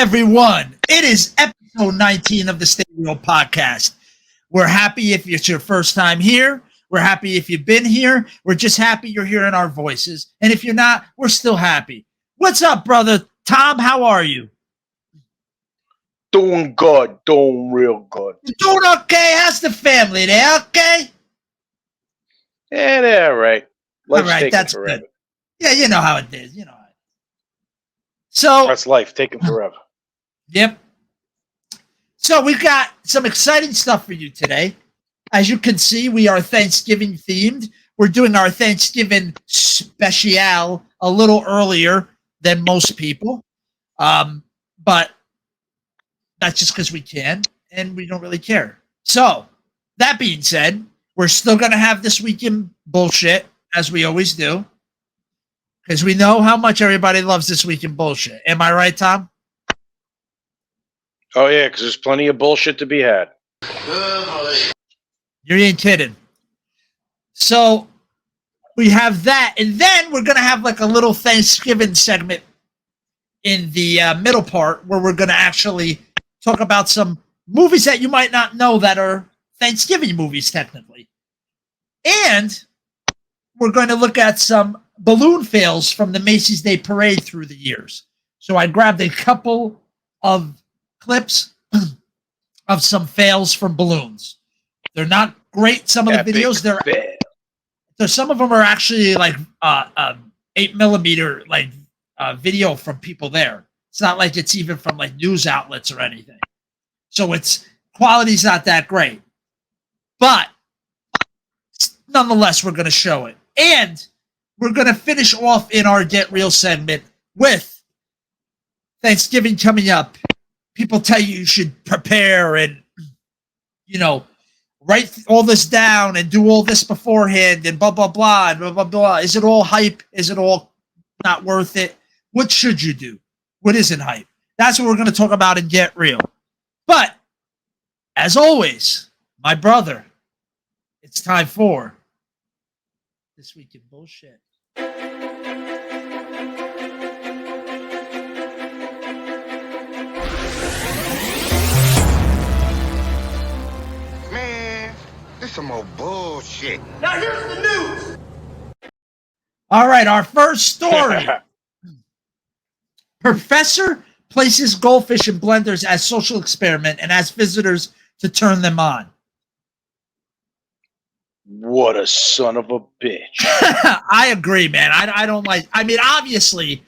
everyone. It is episode 19 of the Stay Real podcast. We're happy if it's your first time here. We're happy if you've been here. We're just happy you're hearing our voices. And if you're not, we're still happy. What's up, brother? Tom, how are you? Doing good. Doing real good. You doing okay? How's the family there? Okay? Yeah, they're all right. Life's all right, taking that's forever. good. Yeah, you know how it is. You know how it is. So, That's life, taking forever. yep. So we've got some exciting stuff for you today. As you can see, we are Thanksgiving themed. We're doing our Thanksgiving special a little earlier than most people. But that's just because we can, and we don't really care. So, that being said, we're still going to have this weekend bullshit, as we always do, because we know how much everybody loves this weekend bullshit. Am I right, Tom? Oh, yeah, because there's plenty of bullshit to be had. You ain't kidding. So, we have that, and then we're going to have like a little Thanksgiving segment in the middle part where we're going to actually talk about some movies that you might not know that are Thanksgiving movies, technically. And we're going to look at some balloon fails from the Macy's Day Parade through the years. So I grabbed a couple of clips of some fails from balloons. They're not great, some of the videos. They're some of them are actually like 8mm like video from people there. It's not like it's even from like news outlets or anything. So it's quality's not that great. But nonetheless, we're going to show it. And we're going to finish off in our Get Real segment with Thanksgiving coming up. People tell you should prepare and, you know, write all this down and do all this beforehand and blah, blah, blah, and blah, blah, blah. Is it all hype? Is it all not worth it? What should you do? What isn't hype? That's what we're going to talk about in Get Real. But, as always, my brother, it's time for This Week in Bullshit. Man, this some more bullshit. Now here's the news. All right, our first story. Professor places goldfish in blenders as social experiment and asks visitors to turn them on. What a son of a bitch. I agree, man. I don't like. I mean, obviously,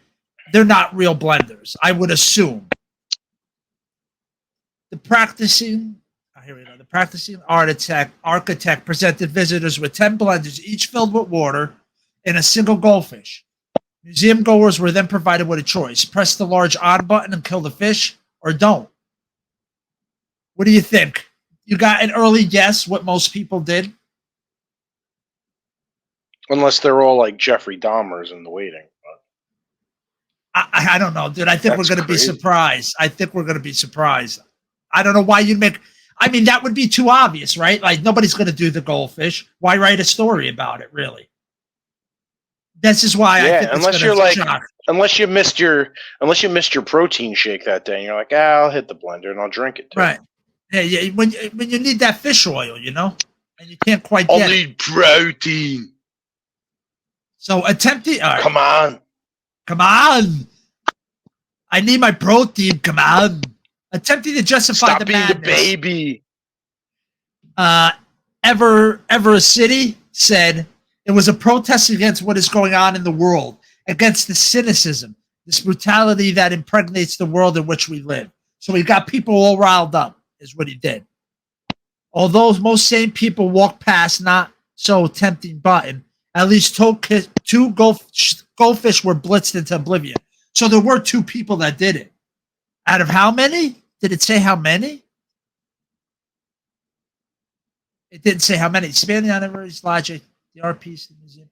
they're not real blenders. I would assume. The practicing architect presented visitors with 10 blenders, each filled with water, and a single goldfish. Museum goers were then provided with a choice: press the large on button and kill the fish, or don't. What do you think? You got an early guess what most people did? Unless they're all like Jeffrey Dahmers in the waiting. I don't know, dude. I think That's we're going to be crazy. surprised. I don't know why you'd make... I mean, that would be too obvious, right? Like, nobody's going to do the goldfish. Why write a story about it, really? This is why I think unless it's you're gonna like, shock. unless you missed your protein shake that day, and you're like, I'll hit the blender and I'll drink it too. Right. Yeah, when you need that fish oil, you know? And you can't quite I'll get it. need protein. So attempting... all right. Come on. Come on. I need my protein. Come on. Attempting to justify Stop the being the madness. baby. Ever City said it was a protest against what is going on in the world, against the cynicism, this brutality that impregnates the world in which we live. So he got people all riled up, is what he did. Although most sane people walk past not so tempting button, at least two goldfish were blitzed into oblivion. So there were 2 people that did it. Out of how many? Did it say how many? It didn't say how many. Spanning on everybody's logic, the art piece, the museum.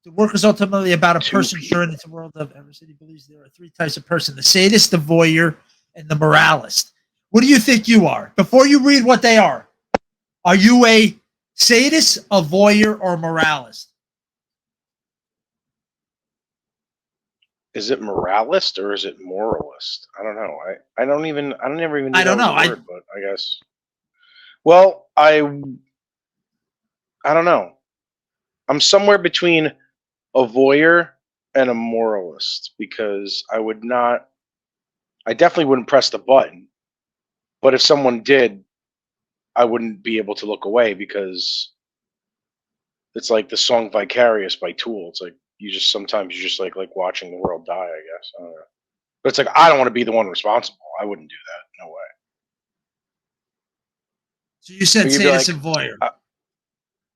The work is ultimately about a person's journey into the world of Ever City believes there are 3 types of person: the sadist, the voyeur, and the moralist. What do you think you are? Before you read what they are you a sadist, a voyeur, or a moralist? is it moralist or is it moralist? I don't know. I don't never even knew I don't that was know. a word, but I guess. Well, I don't know. I'm somewhere between a voyeur and a moralist because I definitely wouldn't press the button. But if someone did, I wouldn't be able to look away because it's like the song "Vicarious" by Tool. It's like sometimes you just like watching the world die. I guess I don't know. But it's like I don't want to be the one responsible. I wouldn't do that. No way. So you said But you'd be sadist like, and voyeur. uh,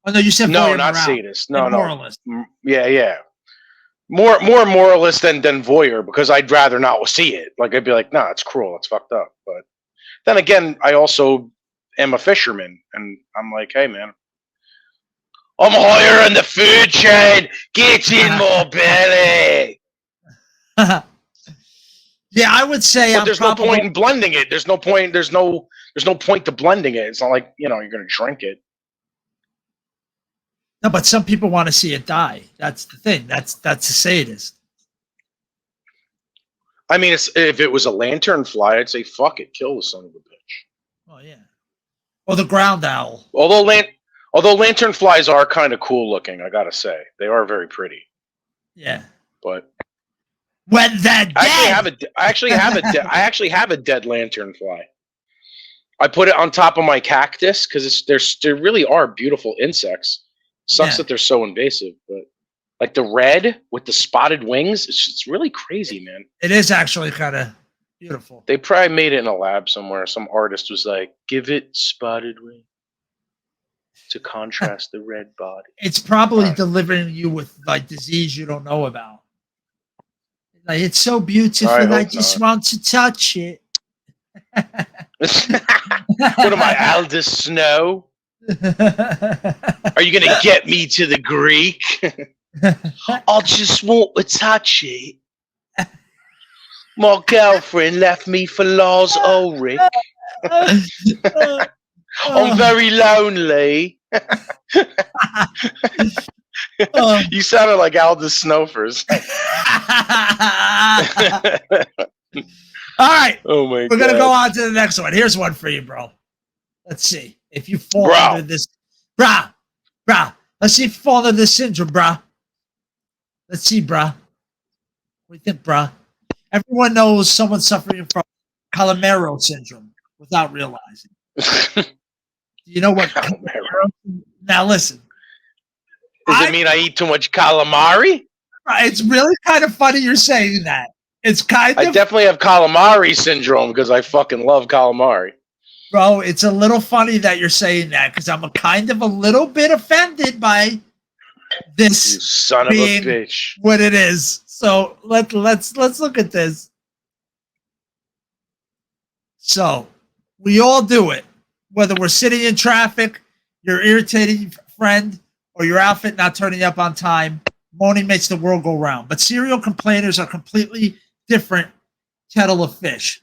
Oh no, you said no, voyeur not morale sadist. and No, no. moralist. Yeah. More moralist than voyeur because I'd rather not see it. Like I'd be like, nah, it's cruel. It's fucked up. But then again, I also am a fisherman, and I'm like, hey, man, I'm higher in the food chain. Get in more belly. Yeah, I would say But there's no point in blending it. There's no point. There's no point to blending it. It's not like you're going to drink it. No, but some people want to see it die. That's the thing. That's a sadist. I mean, if it was a lantern fly, I'd say fuck it, kill the son of a bitch. Oh yeah. Or the ground owl. Although lantern flies are kind of cool looking, I gotta say they are very pretty. Yeah. But when they're dead. I actually have a dead lantern fly. I put it on top of my cactus because there really are beautiful insects. Sucks that they're so invasive, but like the red with the spotted wings, it's really crazy, man. It is actually kind of beautiful. They probably made it in a lab somewhere. Some artist was like, "Give it spotted wings to contrast the red body." It's probably delivering you with like disease you don't know about. Like it's so beautiful, I just want to touch it. What am I, Aldous Snow? Are you gonna get me to the Greek? I just want to touch it. My girlfriend left me for Lars Ulrich. I'm very lonely. You sounded like Aldous Snow for a second. All right. Oh my God. We're gonna go on to the next one. Here's one for you, bro. Let's see if you fall under this, brah. Let's see if you fall under this syndrome, brah. Let's see, brah. What do you think, brah? Everyone knows someone suffering from Calamero syndrome without realizing. Do you know what Calamero? Now listen. Does it mean I eat too much calamari? It's really kind of funny you're saying that. I definitely have calamari syndrome because I fucking love calamari. Bro, it's a little funny that you're saying that because I'm a little bit offended by this you son of a bitch. What it is. So let's look at this. So we all do it, whether we're sitting in traffic, your irritating friend, or your outfit not turning up on time. Moaning makes the world go round. But serial complainers are completely different kettle of fish.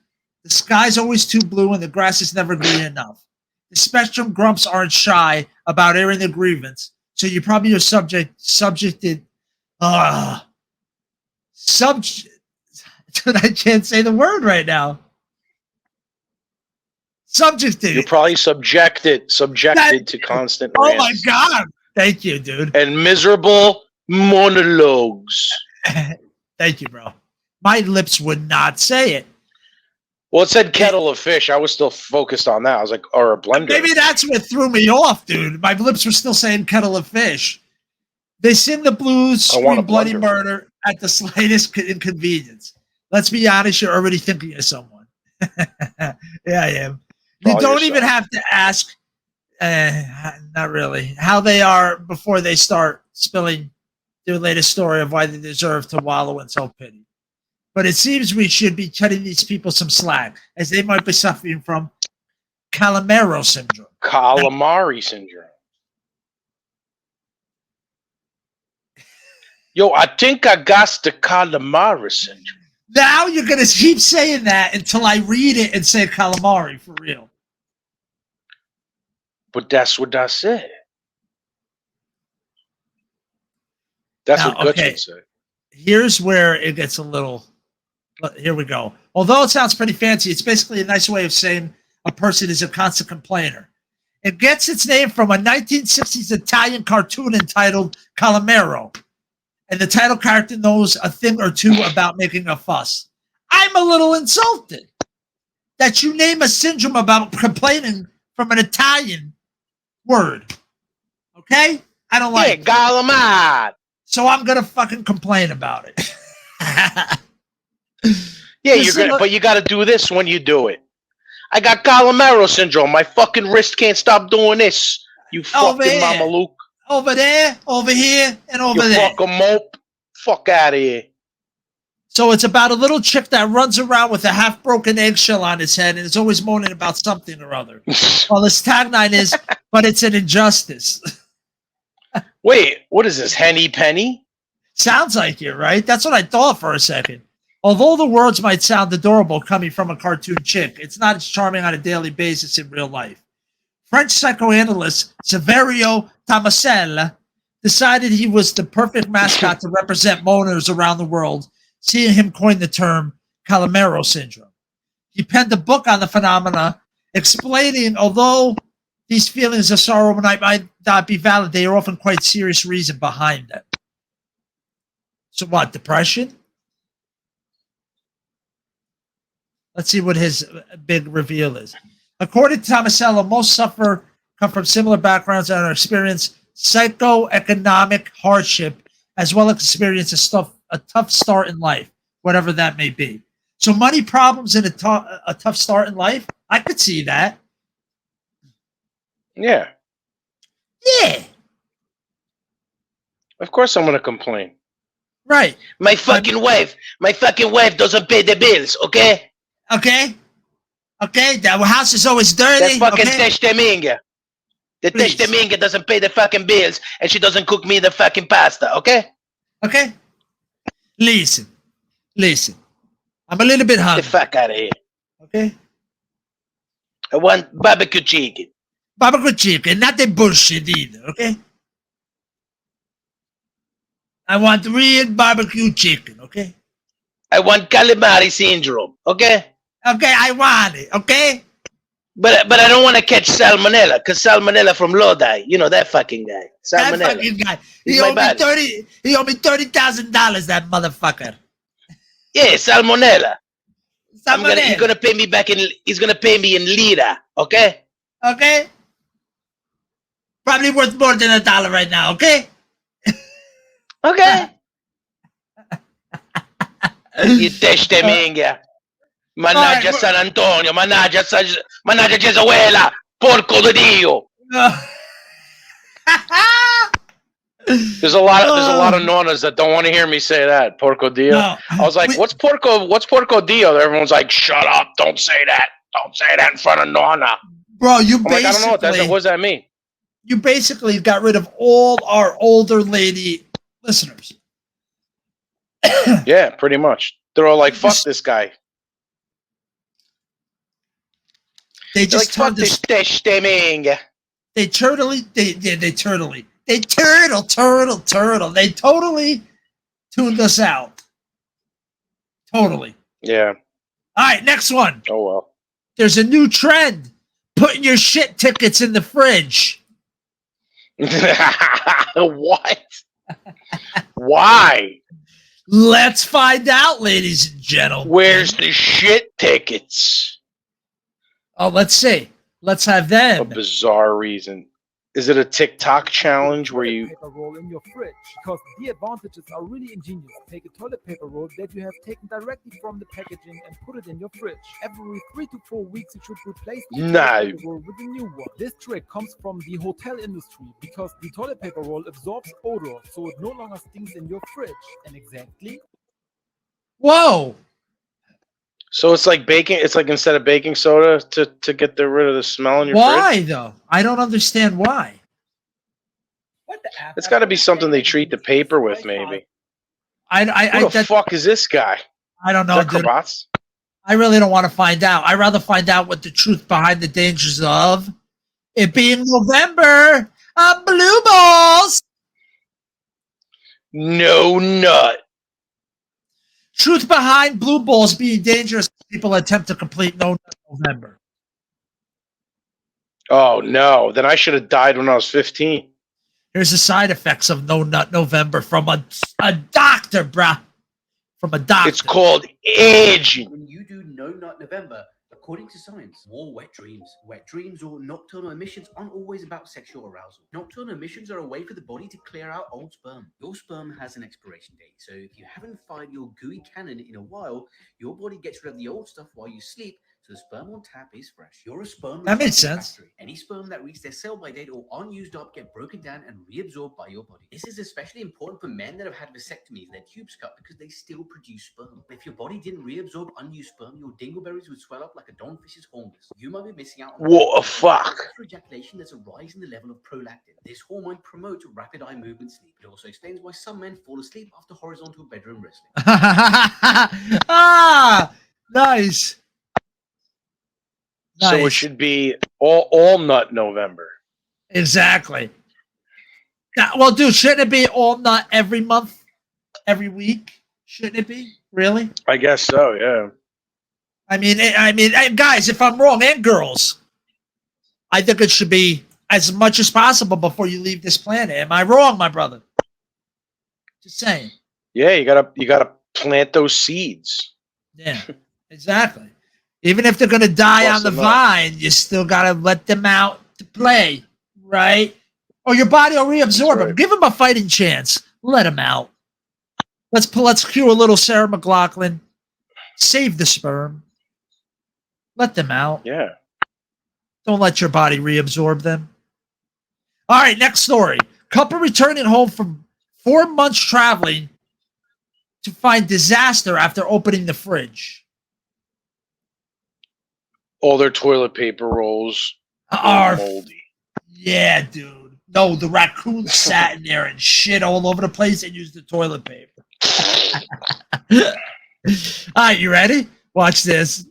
The sky's always too blue and the grass is never green enough. The spectrum grumps aren't shy about airing their grievance, so you probably are subjected. I can't say the word right now. Subjected. You're probably subjected to constant rants. Oh my God. Thank you, dude. And miserable monologues. Thank you, bro. My lips would not say it. Well, it said kettle of fish. I was still focused on that. I was like, or a blender. Maybe that's what threw me off, dude. My lips were still saying kettle of fish. They sing the blues, scream bloody murder at the slightest inconvenience. Let's be honest, you're already thinking of someone. Yeah, I am. You don't even have to ask, not really, how they are before they start spilling their latest story of why they deserve to wallow in self-pity. But it seems we should be cutting these people some slack, as they might be suffering from Calamero syndrome. Calamari syndrome. Yo, I think I got the calamari syndrome. Now you're going to keep saying that until I read it and say calamari for real. But that's what I said. That's what Guts would say. here's where it gets a little. Here we go. Although it sounds pretty fancy, it's basically a nice way of saying a person is a constant complainer. It gets its name from a 1960s Italian cartoon entitled Calamero. And the title character knows a thing or two about making a fuss. I'm a little insulted that you name a syndrome about complaining from an Italian word. Okay? I don't like it. Galamad. So I'm going to fucking complain about it. Yeah, but you got to do this when you do it. I got Calamero syndrome. My fucking wrist can't stop doing this. You fucking Mama Luke. Over there, over here, and over there. You fucking mope. Fuck out of here. So it's about a little chick that runs around with a half-broken eggshell on its head and is always moaning about something or other. Well, his tagline is, but it's an injustice. Wait, what is this, Henny Penny? Sounds like it, right? That's what I thought for a second. Although the words might sound adorable coming from a cartoon chick, it's not as charming on a daily basis in real life. French psychoanalyst Saverio Tomasella decided he was the perfect mascot to represent moaners around the world, seeing him coin the term Calamero syndrome. He penned a book on the phenomena, explaining although these feelings of sorrow might not be valid, they are often quite serious reason behind them. So what, depression? Let's see what his big reveal is. According to Tomasello, most come from similar backgrounds and experience psychoeconomic hardship, as well as experience a tough start in life, whatever that may be. So money problems and a tough start in life, I could see that. Yeah. Yeah. Of course I'm going to complain. Right. My fucking wife doesn't pay the bills, okay? Okay. The house is always dirty. That fucking Testeminga. The Testeminga doesn't pay the fucking bills, and she doesn't cook me the fucking pasta, okay? Okay. Listen. I'm a little bit hungry. Get the fuck out of here. Okay. I want barbecue chicken. Barbecue chicken, not the bullshit either, okay? I want real barbecue chicken, okay? I want calamari syndrome, okay? Okay, I want it, okay? But I don't want to catch salmonella, because salmonella from Lodi, you know that fucking guy. Salmonella. That fucking guy. He owed me $30,000, that motherfucker. Yeah, salmonella. He's gonna pay me back he's gonna pay me in lira, okay? Okay. Probably worth more than $1 right now, okay? Okay. You testeminga. Mannaggia San Antonio, mannaggia Gesuela, porco di Dio. There's a lot of nonas that don't want to hear me say that, porco dio. No. I was like, what's porco dio? Everyone's like, shut up, don't say that in front of nona. Bro, you I'm basically, like, I don't know what does that mean? You basically got rid of all our older lady listeners. Yeah, pretty much. They're all like, fuck this guy. They just like, fuck this testeminga. They totally tuned us out. Totally. Yeah. All right, next one. Oh, well. There's a new trend. Putting your shit tickets in the fridge. What? Why? Let's find out, ladies and gentlemen. Where's the shit tickets? Oh, let's see. Let's have them. A bizarre reason. Is it a TikTok challenge where you paper roll in your fridge? Because the advantages are really ingenious. Take a toilet paper roll that you have taken directly from the packaging and put it in your fridge. Every 3 to 4 weeks, you should replace the toilet paper roll with a new one. This trick comes from the hotel industry because the toilet paper roll absorbs odor, so it no longer stinks in your fridge. And exactly. Whoa. So it's like baking. It's like instead of baking soda to get rid of the smell in your fridge. Why though? I don't understand why. What the? It's got to be something they treat the paper with, maybe. Who the fuck is this guy? I don't know. Dude. I really don't want to find out. I'd rather find out what the truth behind the dangers of it being November. Blue balls. No nut. Truth behind blue balls being dangerous. People attempt to complete No Nut November. Oh no! Then I should have died when I was 15. Here's the side effects of No Nut November from a doctor, bruh. From a doctor. It's called aging. When you do No Nut November, according to science, more wet dreams. Wet dreams or nocturnal emissions aren't always about sexual arousal. Nocturnal emissions are a way for the body to clear out old sperm. Your sperm has an expiration date, so if you haven't fired your gooey cannon in a while, your body gets rid of the old stuff while you sleep, so the sperm on tap is fresh. You're a sperm That makes recycling sense. factory. Any sperm that reaches their sell-by date or aren't used up get broken down and reabsorbed by your body. This is especially important for men that have had vasectomies, their tubes cut, because they still produce sperm. If your body didn't reabsorb unused sperm, your dingleberries would swell up like a donfish's horns. You might be missing out on What the fuck? after ejaculation. There's a rise in the level of prolactin. This hormone promotes rapid eye movement sleep. It also explains why some men fall asleep after horizontal bedroom wrestling. Ah, nice. So it Nice. should be all nut November. Exactly. Now, well, dude, shouldn't it be all nut every month, every week? Shouldn't it be? Really? I guess so. Yeah. I mean, guys, if I'm wrong, and girls, I think it should be as much as possible before you leave this planet. Am I wrong, my brother? Just saying. Yeah. You gotta plant those seeds. Yeah, exactly. Even if they're gonna die Plus on the them up. vine, you still gotta let them out to play, right? Or your body will reabsorb them. right. Give them a fighting chance. Let them out. Let's cue a little Sarah McLachlan. Save the sperm. Let them out. Yeah. Don't let your body reabsorb them. All right, next story. Couple returning home from 4 months traveling to find disaster after opening the fridge. All their toilet paper rolls Are are moldy. Yeah, dude. No, the raccoon sat in there and shit all over the place and used the toilet paper. All right, you ready? Watch this.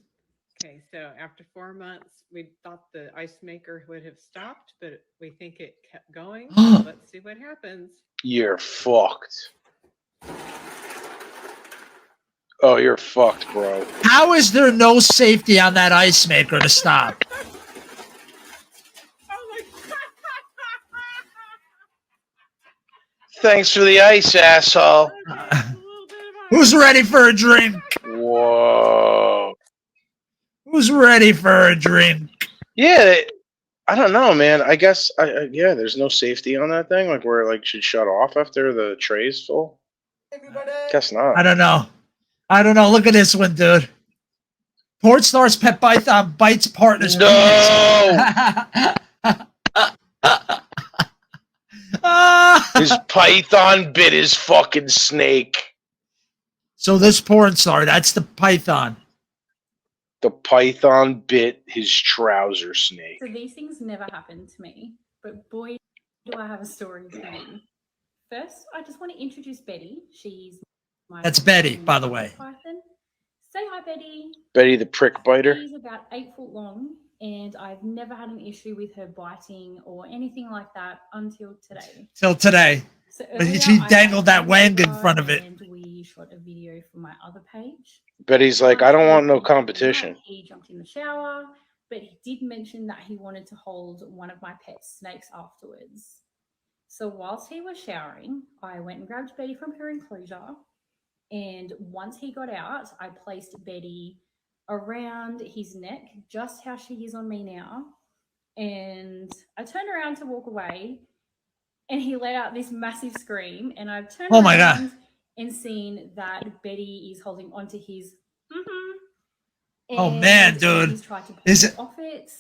Okay, so after 4 months, we thought the ice maker would have stopped, but we think it kept going. So let's see what happens. You're fucked. Oh, you're fucked, bro. How is there no safety on that ice maker to stop? Thanks for the ice, asshole. Who's ready for a drink? Whoa. Who's ready for a drink? Yeah, I don't know, man. I guess, yeah, there's no safety on that thing. Like, where it like should shut off after the tray's full. Guess not. I don't know. Look at this one, dude. Porn star's pet python bites partner's No! His python bit his fucking snake. So this porn star, that's the python. The python bit his trouser snake. So these things never happened to me, but boy, do I have a story for you. First, I just want to introduce Betty. She's my That's Betty, by the way. python. Say hi, Betty. Betty the prick biter. She's about 8 foot long, and I've never had an issue with her biting or anything like that until today. Till today. So But earlier she I dangled that had wang in her front of it. And we shot a video for my other page. Betty's like, I don't want no competition. He jumped in the shower, but he did mention that he wanted to hold one of my pet snakes afterwards. So whilst he was showering, I went and grabbed Betty from her enclosure. And once he got out, I placed Betty around his neck, just how she is on me now. And I turned around to walk away, and he let out this massive scream. And I've turned Oh my God. around and seen that Betty is holding onto his. Oh, man, And dude. He's tried to pull Is it it- off it,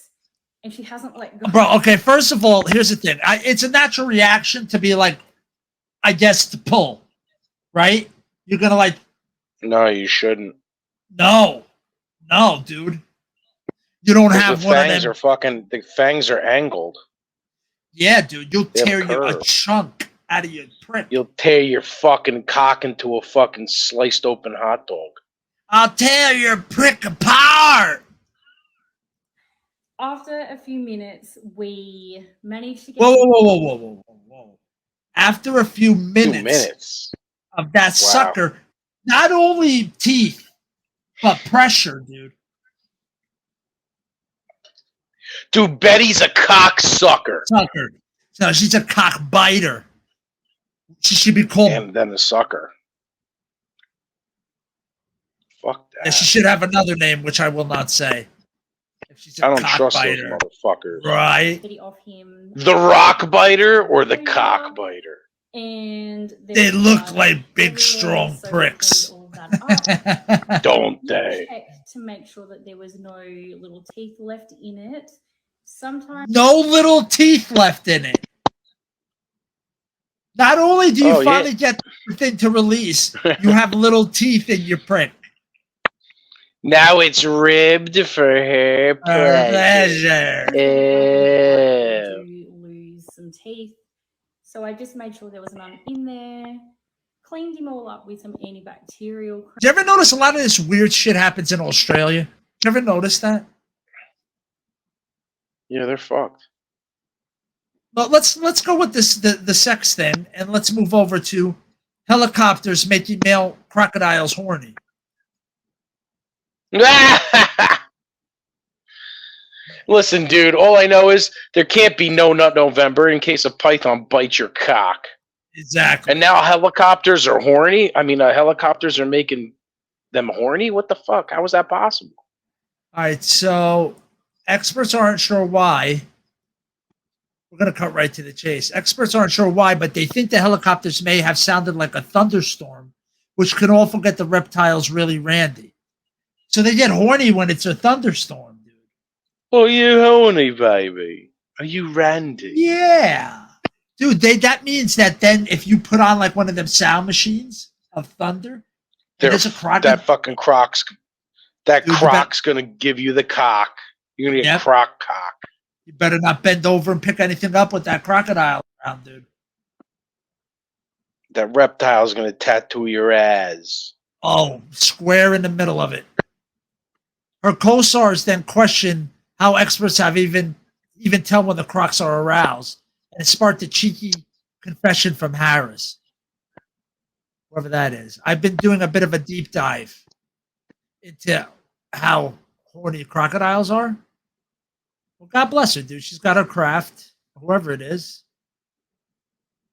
and she hasn't let go. Bro, okay, first of all, here's the thing. It's a natural reaction to be like, I guess, to pull, right? You're going to like, No, you shouldn't. no, dude. You don't 'Cause have the one of fangs them. are fucking. The fangs are angled. Yeah, dude, you'll They have tear you a curves. chunk out of your prick. You'll tear your fucking cock into a fucking sliced open hot dog. I'll tear your prick apart. After a few minutes, we managed to get. Whoa. After a few 2 minutes minutes. of that Wow. sucker, Not only teeth, but pressure, dude. Dude, Betty's a cocksucker. Sucker. No, she's a cock biter. She should be called. And then a sucker. Fuck Yeah, that. she should have another name, which I will not say. If she's a I don't cock trust biter. those motherfuckers. Right. Video of him, The rock biter or the cock biter? and there They was look blood like big, everywhere, strong so we pricks. cleaned all that up. Don't We they? checked to make sure that there was no little teeth left in it. Sometimes No little teeth left in it. Not only do you Oh, yeah. finally get the thing to release, you have little teeth in your prick. Now it's ribbed for her pleasure. Pleasure. Ew. to lose some teeth. So I just made sure there was none in there. Cleaned him all up with some antibacterial cream. Did you ever notice a lot of this weird shit happens in Australia? Did you ever notice that? Yeah, they're fucked. But let's go with this the sex thing, and let's move over to helicopters making male crocodiles horny. Listen, dude, all I know is there can't be no nut November in case a python bites your cock. Exactly. And now helicopters are horny? I mean, helicopters are making them horny? What the fuck? How is that possible? All right, so experts aren't sure why. We're going to cut right to the chase. Experts aren't sure why, but they think the helicopters may have sounded like a thunderstorm, which can also get the reptiles really randy. So they get horny when it's a thunderstorm, dude. Oh, you horny, baby? Are you randy? Yeah. Dude, that means that then if you put on like one of them sound machines of thunder, and there's a crocodile. That fucking croc's Dude, gonna give you the cock. You're gonna get Yep. croc cock. You better not bend over and pick anything up with that crocodile around, dude. That reptile's gonna tattoo your ass. Oh, square in the middle of it. Her co-stars then question how experts have even tell when the crocs are aroused, and it sparked a cheeky confession from Harris, whoever that is. I've been doing a bit of a deep dive into how horny crocodiles are. Well, God bless her, dude. She's got her craft, whoever it is.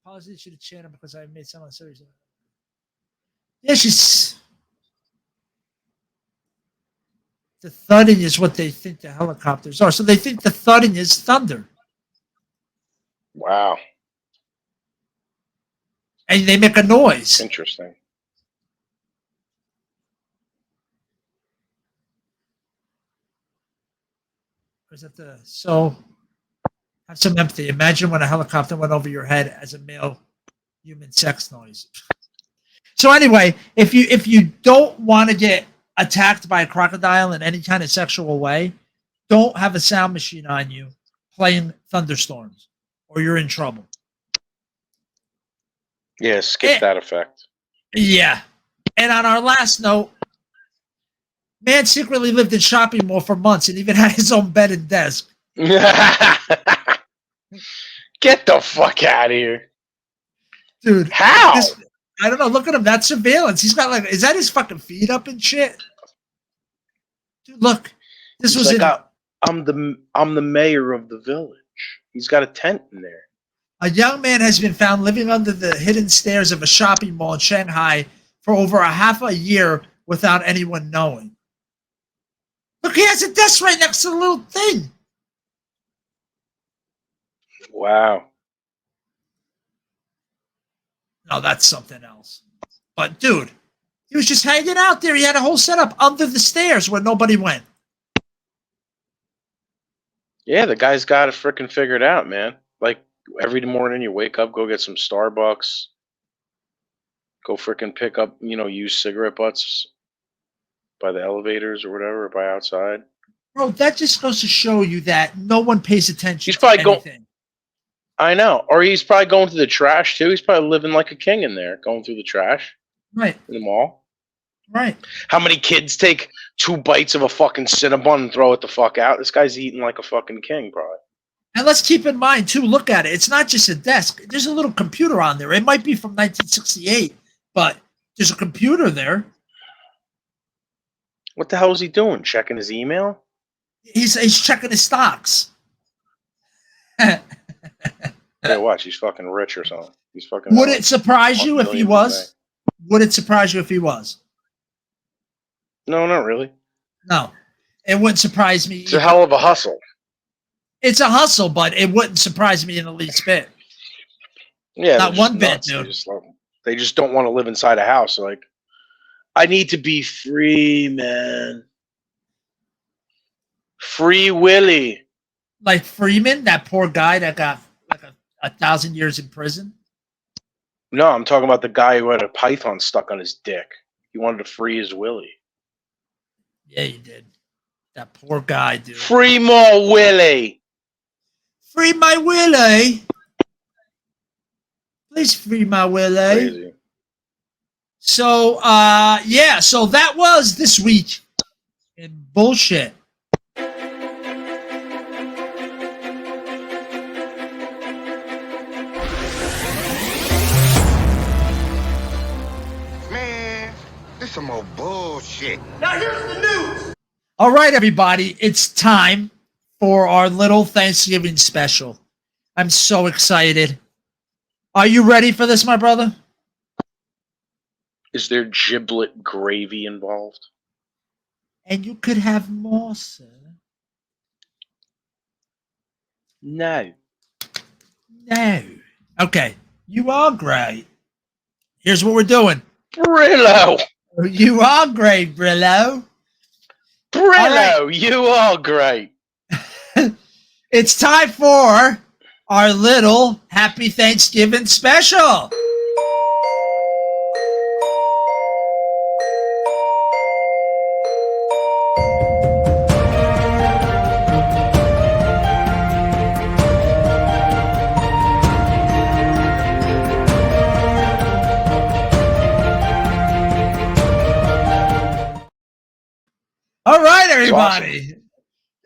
Apologies to the channel because I made some serious. Yeah, she's. The thudding is what they think the helicopters are. So they think the thudding is thunder. Wow, And they make a noise. interesting. So have some empathy. Imagine when a helicopter went over your head as a male human sex noise. So anyway, if you don't want to get attacked by a crocodile in any kind of sexual way, don't have a sound machine on you playing thunderstorms, or you're in trouble. Yeah, skip that effect. Yeah. And on our last note, man secretly lived in shopping mall for months and even had his own bed and desk. Get the fuck out of here. Dude. How? I don't know. Look at him. That's surveillance. He's got like, is that his fucking feet up and shit? Dude, look. This He's was like, I'm the mayor of the village. He's got a tent in there. A young man has been found living under the hidden stairs of a shopping mall in Shanghai for over half a year without anyone knowing. Look, he has a desk right next to the little thing. Wow. No, that's something else. But, dude, he was just hanging out there. He had a whole setup under the stairs where nobody went. Yeah, the guy's got it freaking figured out, man. Like, every morning you wake up, go get some Starbucks, go freaking pick up, used cigarette butts by the elevators or whatever, or by outside. Bro, that just goes to show you that no one pays attention He's probably to anything. I know. Or he's probably going through the trash, too. He's probably living like a king in there, going through the trash Right, in the mall. right. How many kids take 2 bites of a fucking Cinnabon and throw it the fuck out? This guy's eating like a fucking king, probably. And let's keep in mind, too, look at it. It's not just a desk. There's a little computer on there. It might be from 1968, but There's a computer there. What the hell is he doing? Checking his email? He's checking his stocks. Yeah, watch. He's fucking rich or something. He's fucking. Would it surprise you if he millions a was? Would it surprise you if he was? No, not really. No, it wouldn't surprise me. It's a hell of a hustle. It's a hustle, but it wouldn't surprise me in the least bit. Yeah, Not they're one just bit, nuts. dude. They just don't want to live inside a house. They're like, I need to be free, man. Free Willy. Like Freeman, that poor guy that got like 1,000 years in prison. No, I'm talking about the guy who had a python stuck on his dick. He wanted to free his Willy. Yeah, he did. That poor guy, dude. Free more Willy. Free my Willie. Please free my Willie. Crazy. So, yeah, so that was this week in bullshit. Man, this some old bullshit. All right, everybody, it's time for our little Thanksgiving special. I'm so excited. Are you ready for this, my brother? Is there giblet gravy involved? And you could have more, sir. No. No. Okay, you are great. Here's what we're doing. Brillo. You are great, Brillo. Brillo, you are great. It's time for our little Happy Thanksgiving special. All right, everybody. Awesome.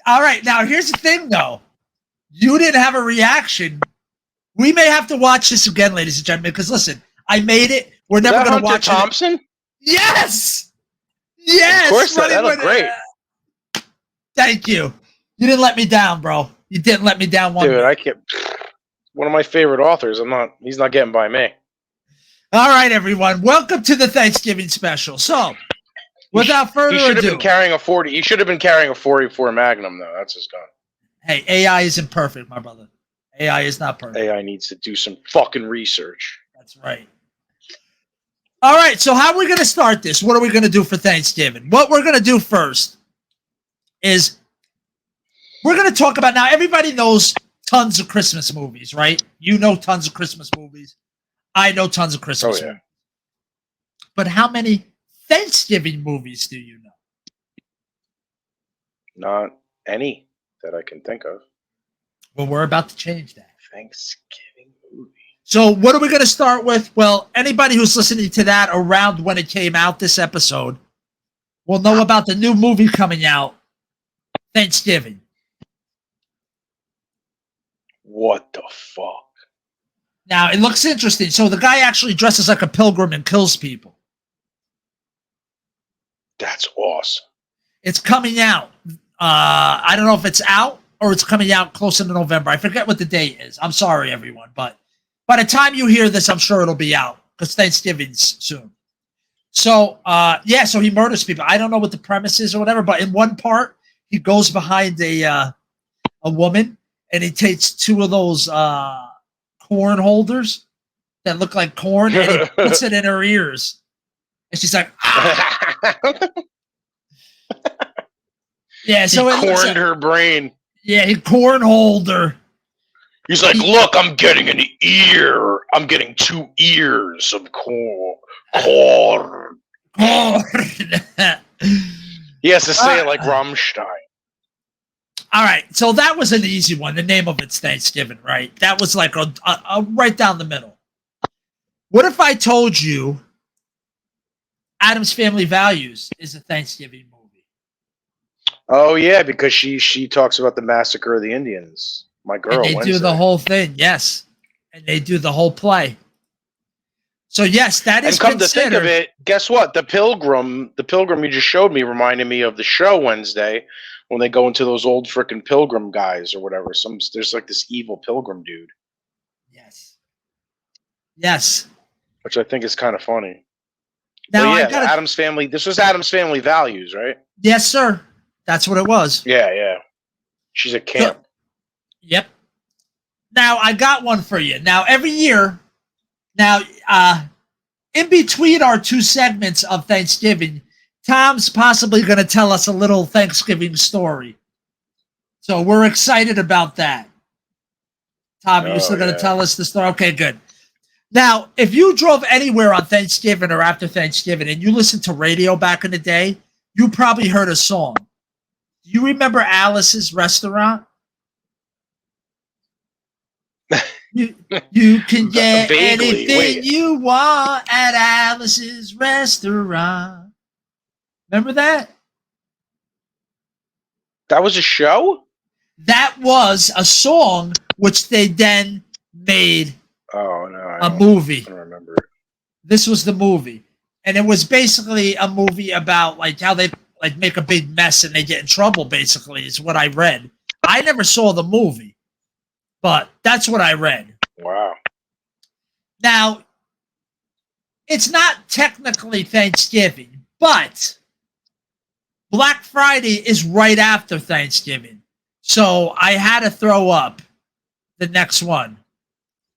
All right, now here's the thing, though. You didn't have a reaction. We may have to watch this again, ladies and gentlemen, because listen, I made it. We're never going to watch it. Thompson? Yes! Yes! Of course, Running that looked with great. Thank you. You didn't let me down, bro. You didn't let me down one Dude, bit. I can't. One of my favorite authors. He's not getting by me. All right, everyone. Welcome to the Thanksgiving special. So, without further He should have ado, been carrying a 40. He should have been carrying a 44 Magnum, though. That's his gun. hey, AI isn't perfect, my brother. AI is not perfect. AI needs to do some fucking research. That's right. All right, so how are we going to start this? What are we going to do for Thanksgiving? What we're going to do first is we're going to talk about, now everybody knows tons of Christmas movies, right? You know tons of Christmas movies. I know tons of Christmas movies. But how many Thanksgiving movies do you know? Not any that I can think of. Well, we're about to change that. Thanksgiving movie. So what are we going to start with? Well, anybody who's listening to that around when it came out, this episode, will know about the new movie coming out, Thanksgiving. What the fuck? Now, it looks interesting. So the guy actually dresses like a pilgrim and kills people. That's awesome. It's coming out. I don't know if it's out or it's coming out closer to November. I forget what the date is. I'm sorry, everyone. But by the time you hear this, I'm sure it'll be out because Thanksgiving's soon. So, yeah, so he murders people. I don't know what the premise is or whatever, but in one part, he goes behind a woman and he takes two of those corn holders that look like corn and he puts it in her ears. And she's like, ah! Yeah, so he corned her brain. Yeah, he cornholed her. He's like, look, I'm getting an ear. I'm getting 2 ears of corn. Corn. He has to say it like Rammstein. All right, so that was an easy one. The name of it's Thanksgiving, right? That was like a right down the middle. What if I told you Addams Family Values is a Thanksgiving movie? Oh yeah, because she talks about the massacre of the Indians. My girl. And they do the whole thing, yes. And they do the whole play. So yes, that is And come to considered. think of it, guess what? The pilgrim you just showed me reminded me of the show Wednesday when they go into those old frickin' pilgrim guys or whatever. There's like this evil pilgrim dude, Yes. which I think is kind of funny. Now But yeah, I got Adam's Family. This was Adam's Family Values, right? Yes, sir. That's what it was. Yeah. She's a camp. Yep. Now I got one for you. Now every year, in between our two segments of Thanksgiving, Tom's possibly going to tell us a little Thanksgiving story. So we're excited about that. Tom, you're still going to tell us the story? Okay, good. Now, if you drove anywhere on Thanksgiving or after Thanksgiving and you listened to radio back in the day, you probably heard a song. Do you remember Alice's Restaurant? You can get Vaguely. anything Wait. you want at Alice's Restaurant. Remember that? That was a show? That was a song which they then made Oh, no. a movie. I don't remember it. This was the movie. And it was basically a movie about like how they like make a big mess and they get in trouble, basically, is what I read. I never saw the movie, but that's what I read. Wow. Now, it's not technically Thanksgiving, but Black Friday is right after Thanksgiving. So I had to throw up the next one,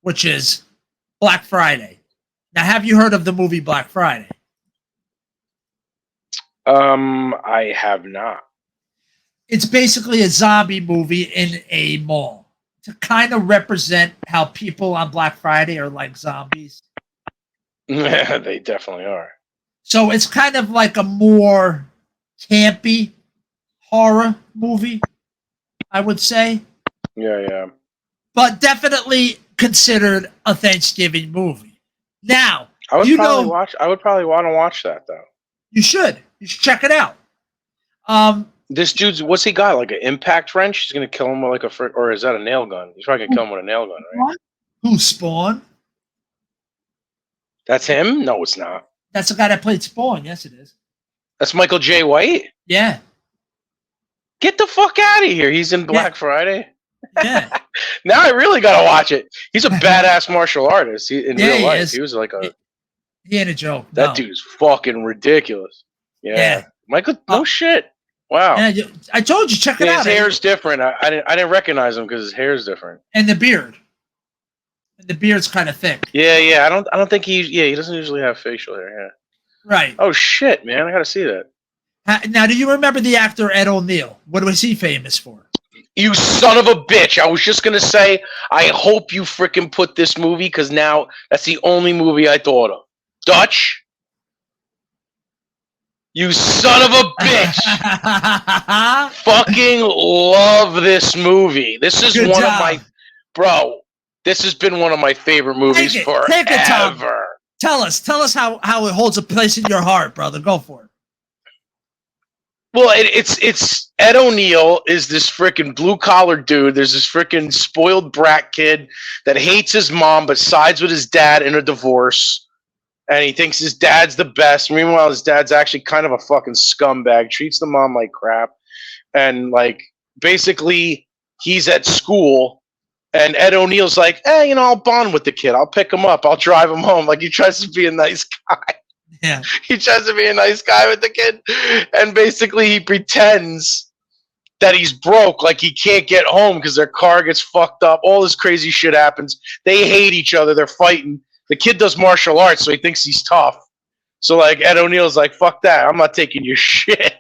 which is Black Friday. Now, have you heard of the movie Black Friday? I have not. It's basically a zombie movie in a mall to kind of represent how people on Black Friday are like zombies. They definitely are. So it's kind of like a more campy horror movie, I would say. Yeah. But definitely considered a Thanksgiving movie. Now, I would you probably know, I would probably want to watch that though. you should check it out. This dude's what's he got? Like an impact wrench? He's gonna kill him with like a or is that a nail gun? He's probably gonna kill him with a nail gun, right? Who Spawn? That's him? No, it's not. That's the guy that played Spawn. Yes, it is. That's Michael J. White? Yeah. Get the fuck out of here. He's in Black Friday. Yeah. Now I really gotta watch it. He's a badass martial artist. In real life. Is. He was like He ain't a joke. that dude is fucking ridiculous. Yeah. Michael, no shit. Wow. Yeah, I told you, check it out. His hair's different. I didn't recognize him because his hair's different. And the beard. And the beard's kind of thick. Yeah. I don't think he doesn't usually have facial hair. Yeah. Right. Oh shit, man! I gotta see that. Now, do you remember the actor Ed O'Neill? What was he famous for? You son of a bitch! I was just gonna say, I hope you freaking put this movie because now that's the only movie I thought of. Dutch. You son of a bitch! Fucking love this movie. This is Good one job. of my This has been one of my favorite movies forever. Take it, Tom. Tell us how it holds a place in your heart, brother. Go for it. Well, it's Ed O'Neill is this freaking blue collar dude. There's this freaking spoiled brat kid that hates his mom but sides with his dad in a divorce, and he thinks his dad's the best. Meanwhile, his dad's actually kind of a fucking scumbag. Treats the mom like crap, and like basically he's at school. And Ed O'Neill's like, hey, I'll bond with the kid. I'll pick him up. I'll drive him home. Like, he tries to be a nice guy. Yeah. He tries to be a nice guy with the kid. And basically, he pretends that he's broke. Like, he can't get home because their car gets fucked up. All this crazy shit happens. They hate each other. They're fighting. The kid does martial arts, so he thinks he's tough. So, like, Ed O'Neill's like, fuck that. I'm not taking your shit.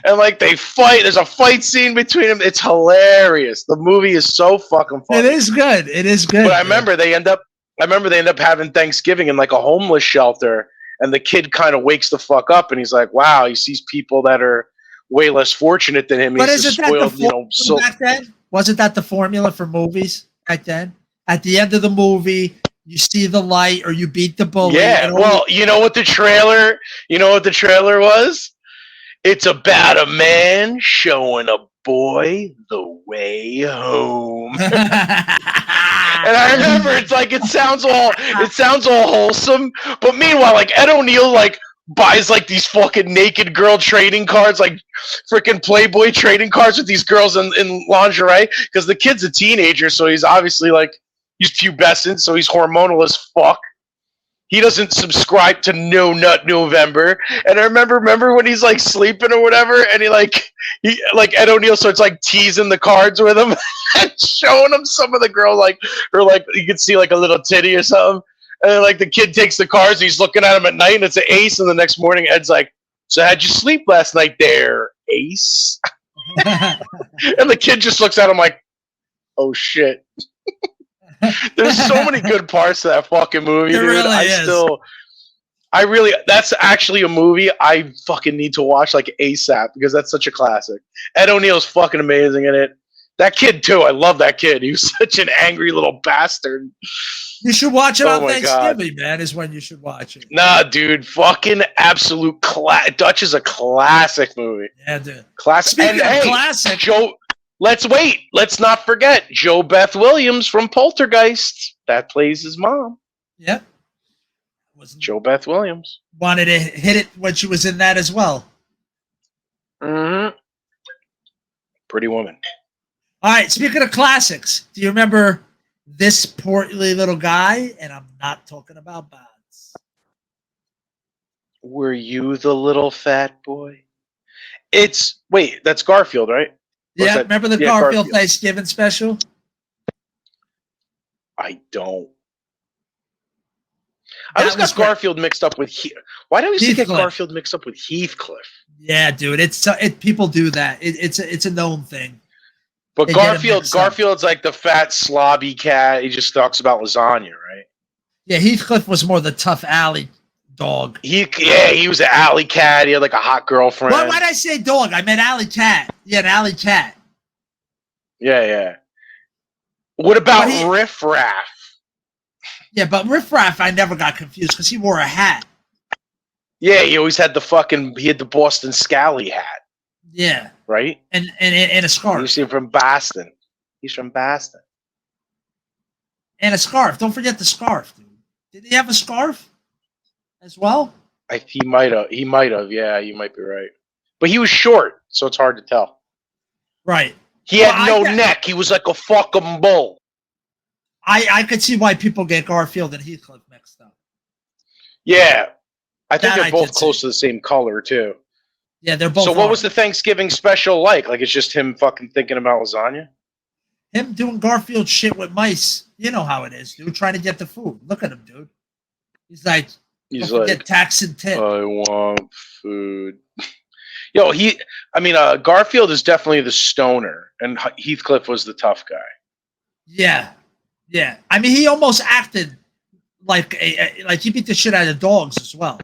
And like they fight, there's a fight scene between them. It's hilarious. The movie is so fucking funny. It is good. But I remember they end up having Thanksgiving in like a homeless shelter, and the kid kind of wakes the fuck up, and he's like, "Wow!" He sees people that are way less fortunate than him. But he's isn't spoiled, that the back then? Wasn't that the formula for movies back then? At the end of the movie, you see the light, or you beat the bully. Yeah. Well, you know what the trailer was? It's about a man showing a Boy, The Way Home. And I remember it sounds all wholesome, but meanwhile, like Ed O'Neill buys these fucking naked girl trading cards, like freaking Playboy trading cards with these girls in lingerie, because the kid's a teenager, so he's obviously he's pubescent, so he's hormonal as fuck. He doesn't subscribe to No Nut November. And I remember when he's sleeping or whatever, and he Ed O'Neill starts teasing the cards with him and showing him some of the girl you could see a little titty or something. And then the kid takes the cards and he's looking at him at night and it's an ace, and the next morning Ed's like, "So how'd you sleep last night there, ace?" And the kid just looks at him like, "Oh shit." There's so many good parts to that fucking movie, There dude. really is. That's actually a movie I fucking need to watch ASAP, because that's such a classic. Ed O'Neill's fucking amazing in it. That kid too, I love that kid. He was such an angry little bastard. You should watch it Oh on my Thanksgiving, man, is when you should watch it. Nah, dude, fucking absolute Dutch is a classic movie. Yeah, dude. Classic. Speaking And of hey, classic, let's not forget Jo Beth Williams from Poltergeist. That plays his mom. yeah, Jo Beth Williams. wanted to hit it when she was in that as well. Mm-hmm. Pretty Woman. All right, speaking of classics, do you remember This Portly Little Guy? And I'm not talking about Bonds. Were you the little fat boy? That's Garfield, right? Yeah, remember the Garfield Garfield. Thanksgiving special? I don't. That I always was got great. Garfield mixed up with Why do I always get Heathcliff. Garfield mixed up with Heathcliff? Yeah, dude, people do that. It's a known thing. But They get 'em mixed up. Garfield's like the fat slobby cat. He just talks about lasagna, right? Yeah, Heathcliff was more the tough alley dog. He was an alley cat. He had a hot girlfriend. Why'd I say dog? I meant alley cat. Yeah, an alley cat. Yeah. What about But he- Riff Raff? Yeah, but Riff Raff, I never got confused because he wore a hat. Yeah, he always had the Boston Scally hat, Yeah, right? and a You scarf. see him from Boston. He's from Boston. And a scarf. Don't forget the scarf, dude. Did he have a scarf as well? He might have. Yeah, you might be right. But he was short, so it's hard to tell. Right. He had Well, no neck. He was like a fucking bull. I could see why people get Garfield and Heathcliff mixed up. Yeah. I think That they're I both could close see. to the same color, too. Yeah, they're both. So what was orange. the Thanksgiving special like? Like, it's just him fucking thinking about lasagna? Him doing Garfield shit with mice? You know how it is, dude. Trying to get the food. Look at him, dude. He's like, He's don't like, forget tax and tip. I want food. Garfield is definitely the stoner, and Heathcliff was the tough guy. Yeah. I mean, he almost acted like like he beat the shit out of dogs as well.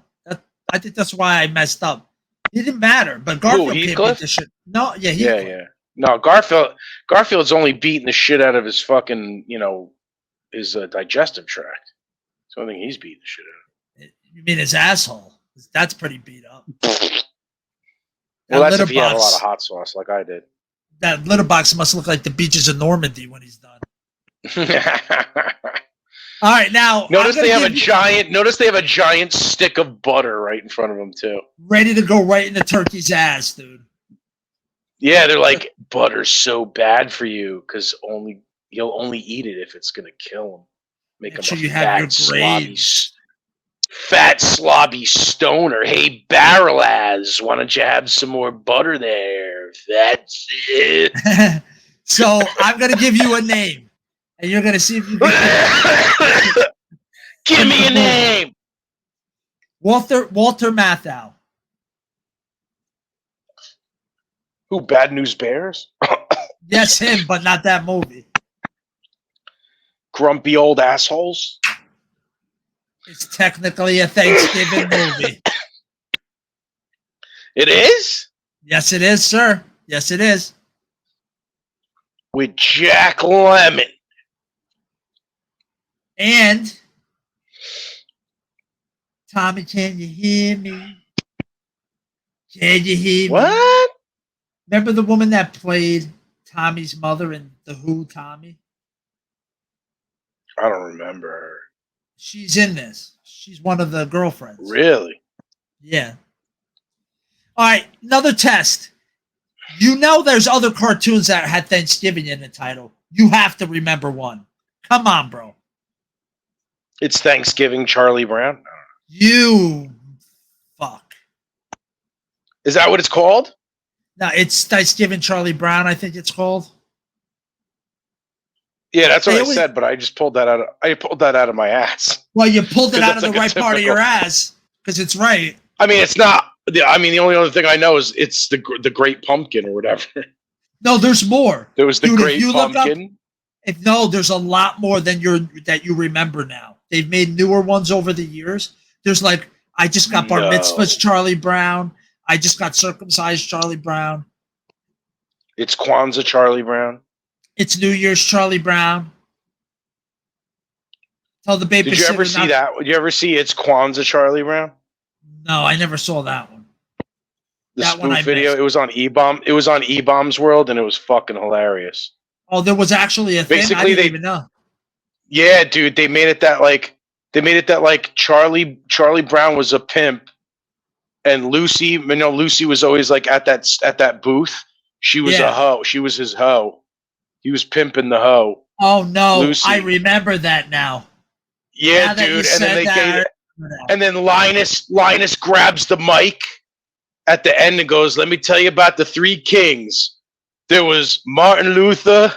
I think that's why I messed up. He didn't matter, but Garfield can't beat Heathcliff? the shit. No, yeah, Heathcliff. Yeah. No, Garfield's only beating the shit out of his fucking, his digestive tract. So I think he's beating the shit out You mean his asshole? That's pretty beat up. of him. Well, that's litter if he had a box. lot of hot sauce like I did. That litter box must look like the beaches of Normandy when he's done. All right, now Notice I'm they gonna have a give you- giant. Notice they have a giant stick of butter right in front of them too. ready to go right in the turkey's ass, dude. Yeah, they're like, butter's so bad for you because he'll only eat it if it's gonna kill him. Make Make him sure a you have your fat slobby stoner. Hey, Barrel Ass, why don't you have some more butter there? That's it. So I'm gonna give you a name, and you're gonna see if you can. Give me a name. Walter Matthau. Who? Bad News Bears? Yes, him, but not that movie. Grumpy old assholes. It's technically a Thanksgiving movie. It is? Yes, it is, sir. Yes, it is. With Jack Lemmon. And Tommy, can you hear me? Can you hear me? What? Remember the woman that played Tommy's mother in The Who, Tommy? I don't remember her. She's in this. She's one of the girlfriends. Really? Yeah. All right, another test. You know there's other cartoons that had Thanksgiving in the title. You have to remember one. Come on, bro. It's Thanksgiving Charlie Brown? You fuck. Is that what it's called? No, it's Thanksgiving Charlie Brown, I think it's called. Yeah, that's what They I always- said, but I just pulled that out of my ass. Well, you pulled it 'Cause out of that's the like right a part of your typical- ass because it's right. I mean, it's not. The only other thing I know is it's the Great Pumpkin or whatever. No, there's more. There was the Dude, if Great you look up- Pumpkin. No, there's a lot more than that you remember now. They've made newer ones over the years. There's like, I just got bar No. mitzvahs Charlie Brown. I just got circumcised Charlie Brown. It's Kwanzaa Charlie Brown. It's New Year's Charlie Brown. Tell the babysitter. Did you ever see that? Did you ever see It's Kwanzaa Charlie Brown? No, I never saw that one. The That one I spoof video. missed. It was on E-Bomb. It was on E-Bomb's World, and it was fucking hilarious. Oh, there was actually a thing. I Basically, didn't they- even know. Yeah, dude, they made it that like Charlie Brown was a pimp, and Lucy was always like at that booth. She was Yeah. a hoe. She was his hoe. He was pimping the hoe. Oh no, Lucy. I remember that now. Yeah, Now that you dude. And then said they that, gave I it, remember now. and then Linus grabs the mic at the end and goes, "Let me tell you about the three kings. There was Martin Luther,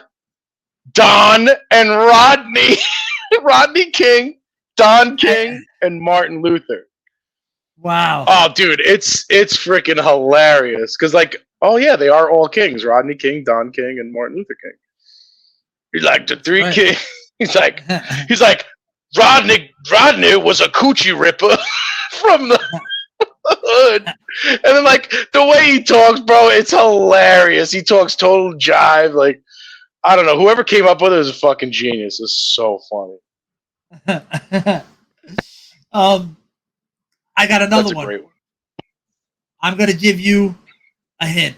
Don, and Rodney." Rodney King, Don King, and Martin Luther. Wow. Oh, dude, it's freaking hilarious. Because, like, oh yeah, they are all kings: Rodney King, Don King, and Martin Luther King. He's like the three Right. kings. He's like Rodney was a coochie ripper from the hood. And then, like, the way he talks, bro, it's hilarious. He talks total jive. Like, I don't know. Whoever came up with it is a fucking genius. It's so funny. I got another That's a one. great one. I'm going to give you a hint.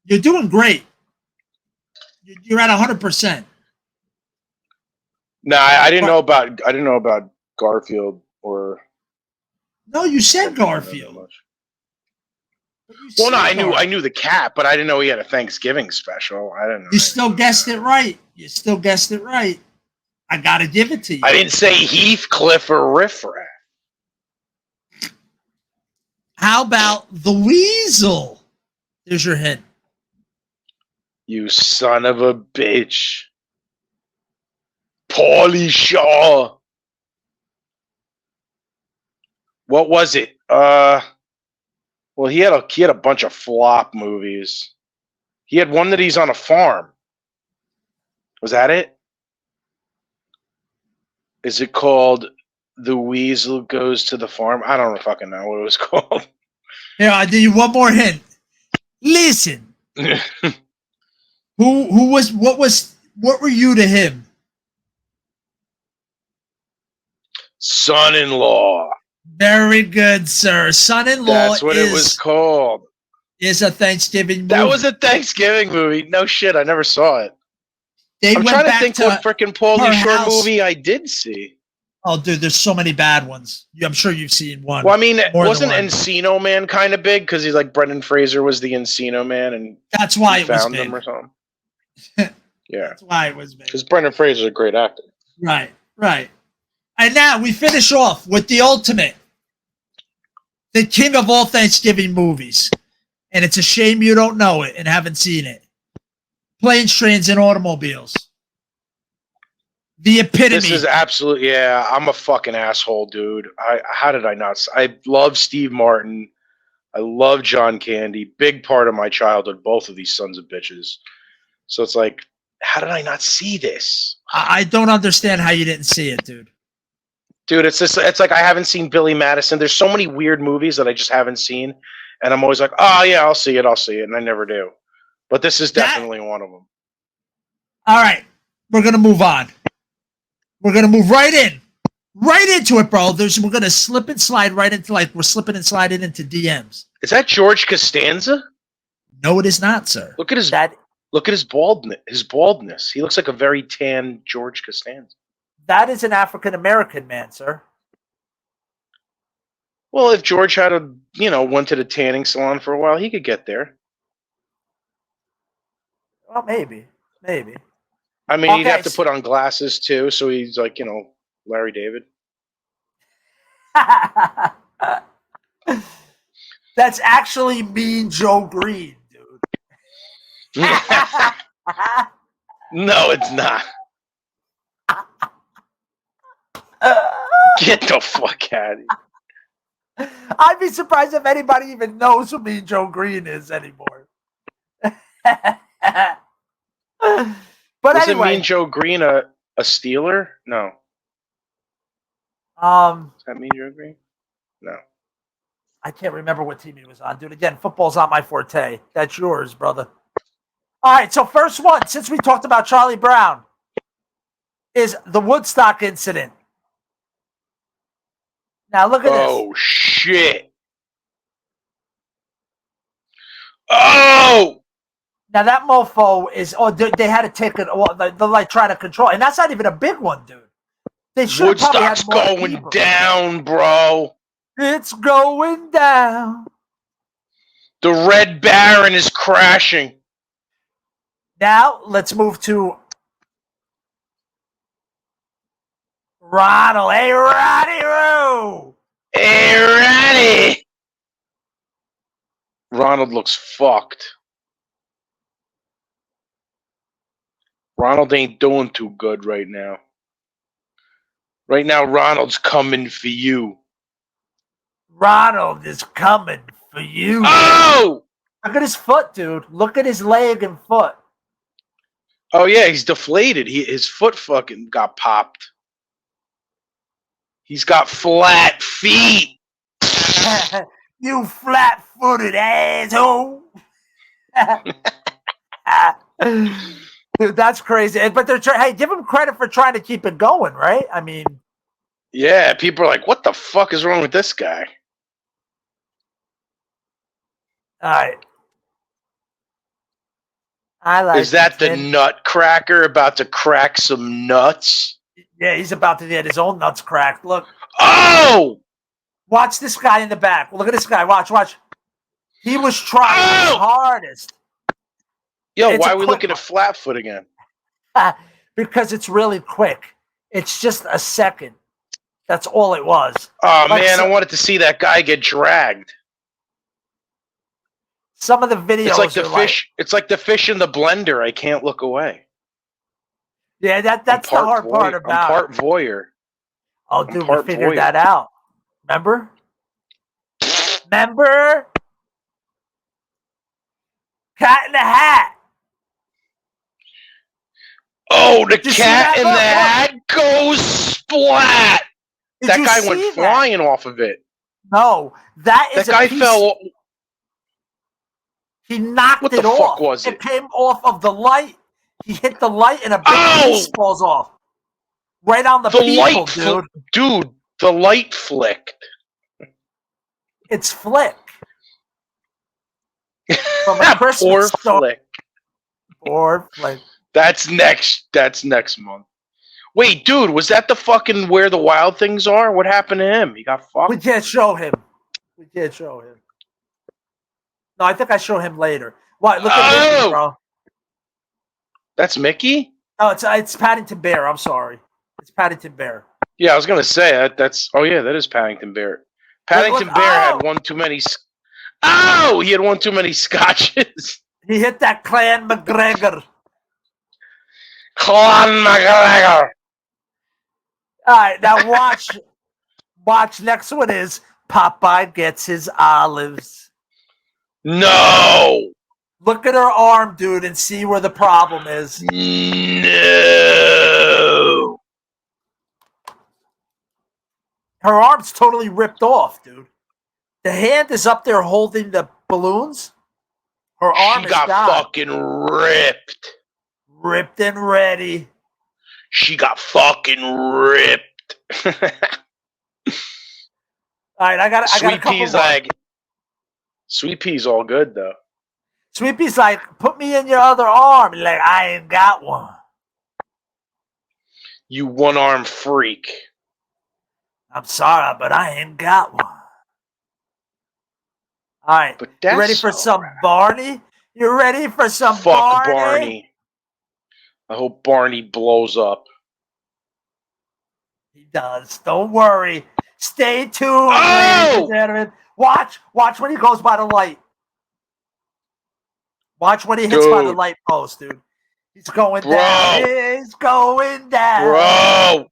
You're doing great. You're at 100%. No, I didn't know about Garfield or. No, you said something like that Garfield. much. You Well, no, said I knew the cat, but I didn't know he had a Thanksgiving special. I didn't know. You still guessed it right. You still guessed it right. I got to give it to you. I didn't say Heathcliff or Riff Raff. How about the weasel? There's your hint. You son of a bitch. Paulie Shaw. What was it? Well, he had a bunch of flop movies. He had one that he's on a farm. Was that it? Is it called The Weasel Goes to the Farm? I don't fucking know what it was called. Here, I'll give you one more hint. Listen. What were you to him? Son-in-law. Very good, sir. Son-in-law That's what it was called. is a Thanksgiving movie. That was a Thanksgiving movie. No shit, I never saw it. They I'm went trying to back think what freaking Paulie her Shore house. movie I did see. Oh, dude, there's so many bad ones. I'm sure you've seen one. Well, I mean, More than wasn't one. Encino Man kind of big? Because he's like Brendan Fraser was the Encino Man and That's why he it was found big. him or something. Yeah, That's why it was big. because Brendan Fraser's a great actor. Right, right. And now we finish off with the ultimate, the king of all Thanksgiving movies. And it's a shame you don't know it and haven't seen it. Planes, Trains, and Automobiles. The epitome. This is absolutely, yeah, I'm a fucking asshole, dude. How did I not? I love Steve Martin. I love John Candy. Big part of my childhood, both of these sons of bitches. So it's like, how did I not see this? I don't understand how you didn't see it, dude. Dude, it's like I haven't seen Billy Madison. There's so many weird movies that I just haven't seen. And I'm always like, oh, yeah, I'll see it. And I never do. But this is definitely one of them. All right. We're going to move on. We're going to move right into it, bro. We're going to slip and slide right into, like, we're slipping and sliding into DMs. Is that George Costanza? No, it is not, sir. Look at his baldness. His baldness. He looks like a very tan George Costanza. That is an African American man, sir. Well, if George had went to the tanning salon for a while, he could get there. Well, maybe. I mean, he'd Okay, have to put on glasses too, so he's like, Larry David. That's actually Mean Joe Green, dude. No, it's not. Get the fuck out of here. I'd be surprised if anybody even knows who Mean Joe Green is anymore. But Was anyway, it Mean Joe Green a Steeler? No. Is that Mean Joe Green? No. I can't remember what team he was on, dude. Again, football's not my forte. That's yours, brother. All right, so first one, since we talked about Charlie Brown, is the Woodstock incident. Now look at this. Oh shit! Oh! Now that mofo is. Oh, they had to take it. They're like trying to control, and that's not even a big one, dude. They should probably have Woodstock's more going people. down, bro. It's going down. The Red Baron is crashing. Now let's move to Ronald. Hey, Ronnie Roo. Hey, Ronnie. Ronald looks fucked. Ronald ain't doing too good right now. Right now, Ronald's coming for you. Ronald is coming for you. Oh! Look at his foot, dude. Look at his leg and foot. Oh, yeah, he's deflated. His foot fucking got popped. He's got flat feet. You flat-footed asshole. Dude, that's crazy. But they're hey, give him credit for trying to keep it going, right? I mean, yeah, people are like, what the fuck is wrong with this guy? all right. I like Is that the kid. nutcracker about to crack some nuts? Yeah, he's about to get his own nuts cracked. Look. Oh! Watch this guy in the back. Look at this guy. Watch. He was trying his hardest. Yo, It's why a are we quick looking at Flatfoot again? Because it's really quick. It's just a second. That's all it was. Oh, man, I wanted to see that guy get dragged. Some of the videos It's like the are fish. It's like the fish in the blender. I can't look away. Yeah, that's the hard part about I'm part voyeur. Oh, I'm dude, we part figured voyeur. that out. Remember? Cat in the Hat. Oh, the Did you see cat that? in the hat goes splat. Did That you guy see went that? flying off of it. No, that is That guy a piece. fell. He knocked What it the off. fuck was It it? came off of the light. He hit the light and a big Ow! piece falls off. Right on the people, light, dude. Dude, the light flicked. It's Flick. From a Christmas Poor story. Flick. Poor Flick. That's next month. Wait, dude, was that the fucking Where the Wild Things Are? What happened to him? He got fucked. We can't show him. No, I think I show him later. What? Look at Mickey, bro. That's Mickey? Oh, it's Paddington Bear. I'm sorry. It's Paddington Bear. Yeah, I was gonna say that's. Oh yeah, that is Paddington Bear. Paddington Bear had one too many. Oh, he had one too many scotches. He hit that Clan McGregor. Clan McGregor. All right, now watch. Watch. Next one is Popeye gets his olives. No. Look at her arm, dude, and see where the problem is. No. Her arm's totally ripped off, dude. The hand is up there holding the balloons. Her arm She is got gone. fucking ripped. Ripped and ready. She got fucking ripped. All right, I got a Sweet couple Pea's more. like. Sweet Pea's all good though. Sweepy's like, put me in your other arm. Like, I ain't got one. You one-arm freak. I'm sorry, but I ain't got one. All right. But You ready that's for all some right. Barney? You ready for some Fuck Barney? Barney. I hope Barney blows up. He does. Don't worry. Stay tuned, ladies and Oh! gentlemen. Watch when he goes by the light. Watch when he hits by the Dude. light post, dude. He's going Bro. down. He's going down. Bro!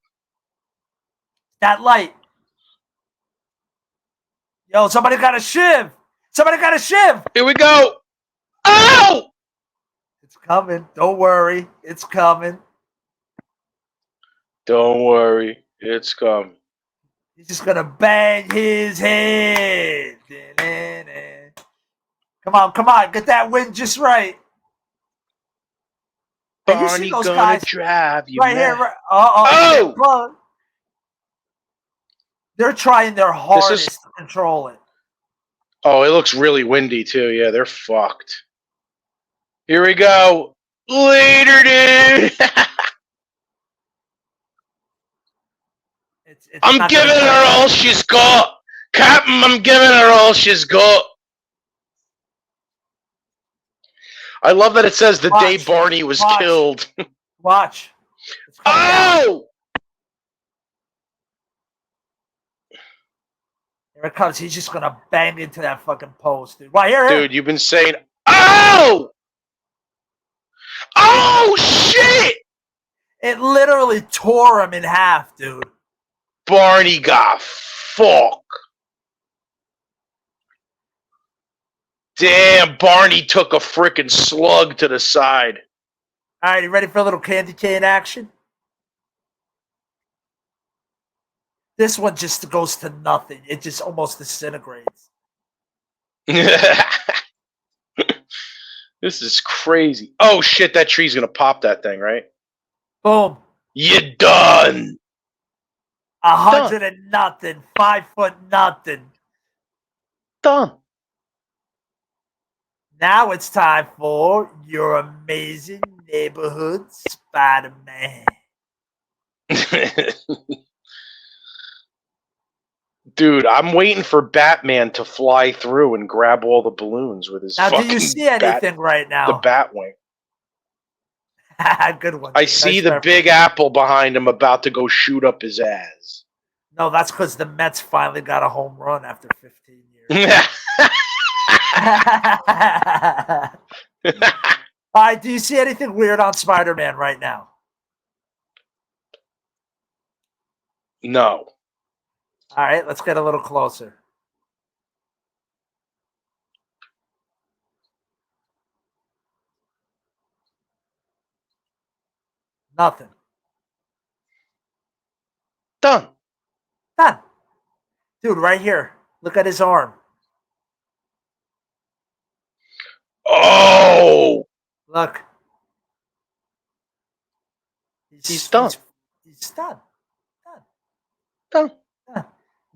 That light. Yo, somebody got a shiv. Somebody got a shiv. Here we go! Oh! It's coming. Don't worry. It's coming. Don't worry. It's coming. He's just going to bang his head. Come on. Get that wind just right. And you see Barney those gonna guys drive you right mad. here. Oh! Oh! They're trying their hardest to control it. Oh, it looks really windy too. Yeah, they're fucked. Here we go. Later, dude. It's I'm not giving gonna her go. all she's got. Captain, I'm giving her all she's got. I love that it says the day Watch. Barney was Watch. killed. Watch. It's coming down. Oh! Here it comes. He's just gonna bang into that fucking post, dude. Why here? Dude, you've been saying, oh! Oh, shit! It literally tore him in half, dude. Barney got fucked. Damn, Barney took a freaking slug to the side. All right, you ready for a little candy cane action? This one just goes to nothing. It just almost disintegrates. This is crazy. Oh, shit, that tree's going to pop that thing, right? Boom. You done. 100 and nothing. 5 foot nothing. Done. Now it's time for your amazing neighborhood Spider-Man. Dude, I'm waiting for Batman to fly through and grab all the balloons with his Now, fucking do you see anything right the now? Batwing. Good one. I see the reference. Big Apple behind him about to go shoot up his ass. No, that's because the Mets finally got a home run after 15 years. All right, do you see anything weird on Spider-Man right now? No. All right, let's get a little closer. Nothing. Done. Done. Dude, right here. Look at his arm. Oh! Look. He's done. He's done. Done.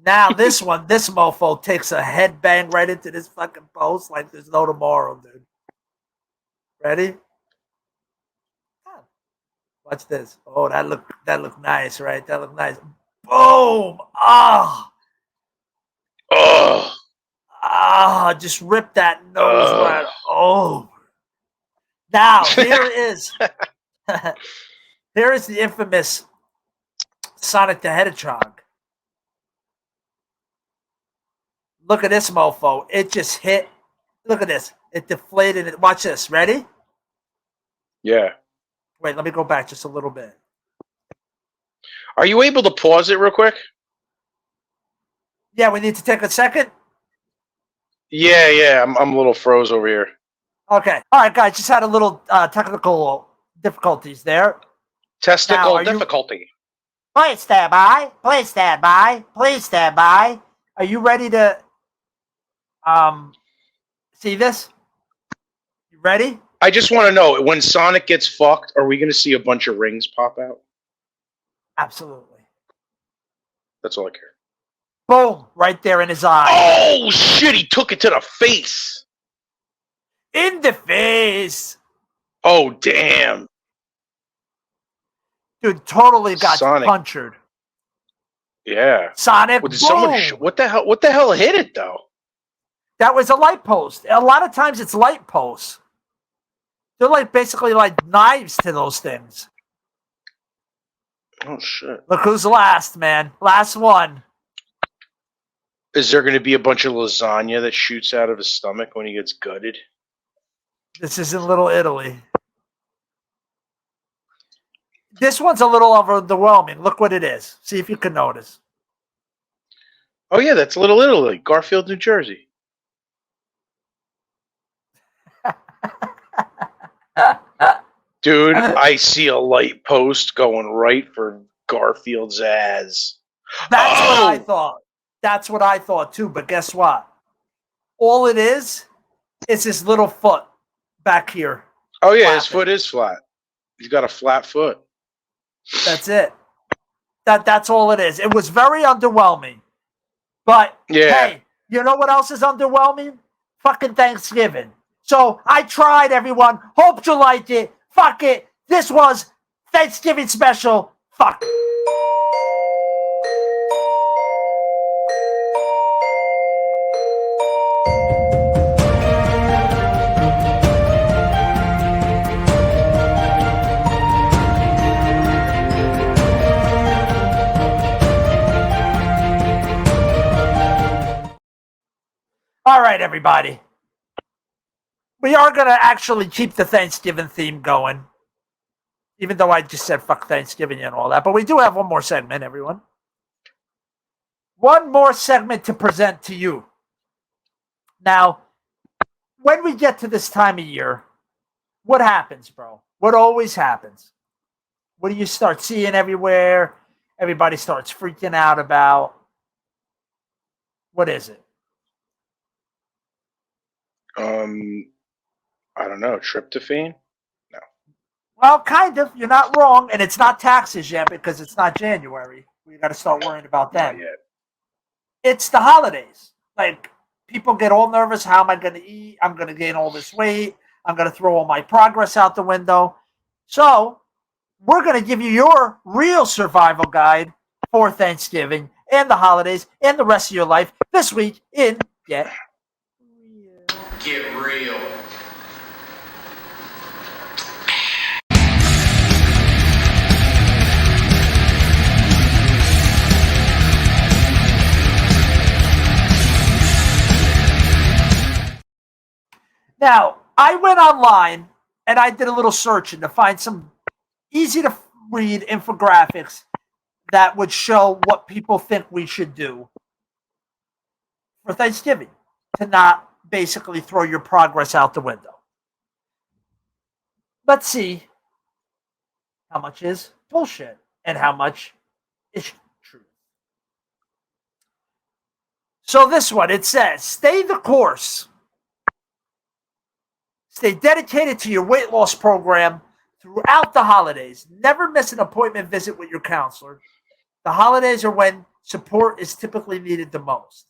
Now this one, this mofo takes a headbang right into this fucking post like there's no tomorrow, dude. Ready? Watch this. Oh, that looked nice, right? That looked nice. Boom! Ah! Oh! Ah! Just rip that nose right over. Now here is here is the infamous Sonic the Hedgehog. Look at this mofo. It just hit. Look at this. It deflated. Watch this. Ready? Yeah. Wait, let me go back just a little bit. Are you able to pause it real quick? Yeah, we need to take a second. Yeah. I'm a little froze over here. Okay. All right, guys. Just had a little technical difficulties there. Testicle Now, difficulty. Please stand by. Please stand by. Please stand by. Are you ready to see this? You ready? I just want to know, when Sonic gets fucked, are we going to see a bunch of rings pop out? Absolutely. That's all I care. Boom! Right there in his eye. Oh, shit, he took it to the face. In the face. Oh, damn. Dude, totally got Sonic. punctured. Yeah. Sonic Well, did someone boom. what the hell hit it though? That was a light post. A lot of times it's light posts. They're like basically like knives to those things. Oh shit. Look who's last, man. Last one. Is there going to be a bunch of lasagna that shoots out of his stomach when he gets gutted? This is in Little Italy. This one's a little overwhelming. Look what it is. See if you can notice. Oh yeah, that's Little Italy, Garfield, New Jersey. Dude, I see a light post going right for Garfield's ass. That's what I thought. That's what I thought too. But guess what? All it is his little foot back here. Oh yeah, his foot is flat. He's got a flat foot. That's it. That's all it is. It was very underwhelming. But hey, you know what else is underwhelming? Fucking Thanksgiving. So I tried, everyone. Hope you liked it. Fuck it. This was Thanksgiving special. Fuck. All right, everybody. We are going to actually keep the Thanksgiving theme going, even though I just said fuck Thanksgiving and all that. But we do have one more segment, everyone. One more segment to present to you. Now, when we get to this time of year, what happens, bro? What always happens? What do you start seeing everywhere? Everybody starts freaking out about. What is it? I don't know, tryptophan? No. Well, kind of. You're not wrong. And it's not taxes yet because it's not January. We got to start worrying about that. Not yet. It's the holidays. Like, people get all nervous. How am I going to eat? I'm going to gain all this weight. I'm going to throw all my progress out the window. So, we're going to give you your real survival guide for Thanksgiving and the holidays and the rest of your life this week in Get Real. Get real. Now, I went online and I did a little searching to find some easy to read infographics that would show what people think we should do for Thanksgiving to not basically throw your progress out the window. Let's see how much is bullshit and how much is true. So this one, it says, stay the course. Stay dedicated to your weight loss program throughout the holidays. Never miss an appointment visit with your counselor. The holidays are when support is typically needed the most.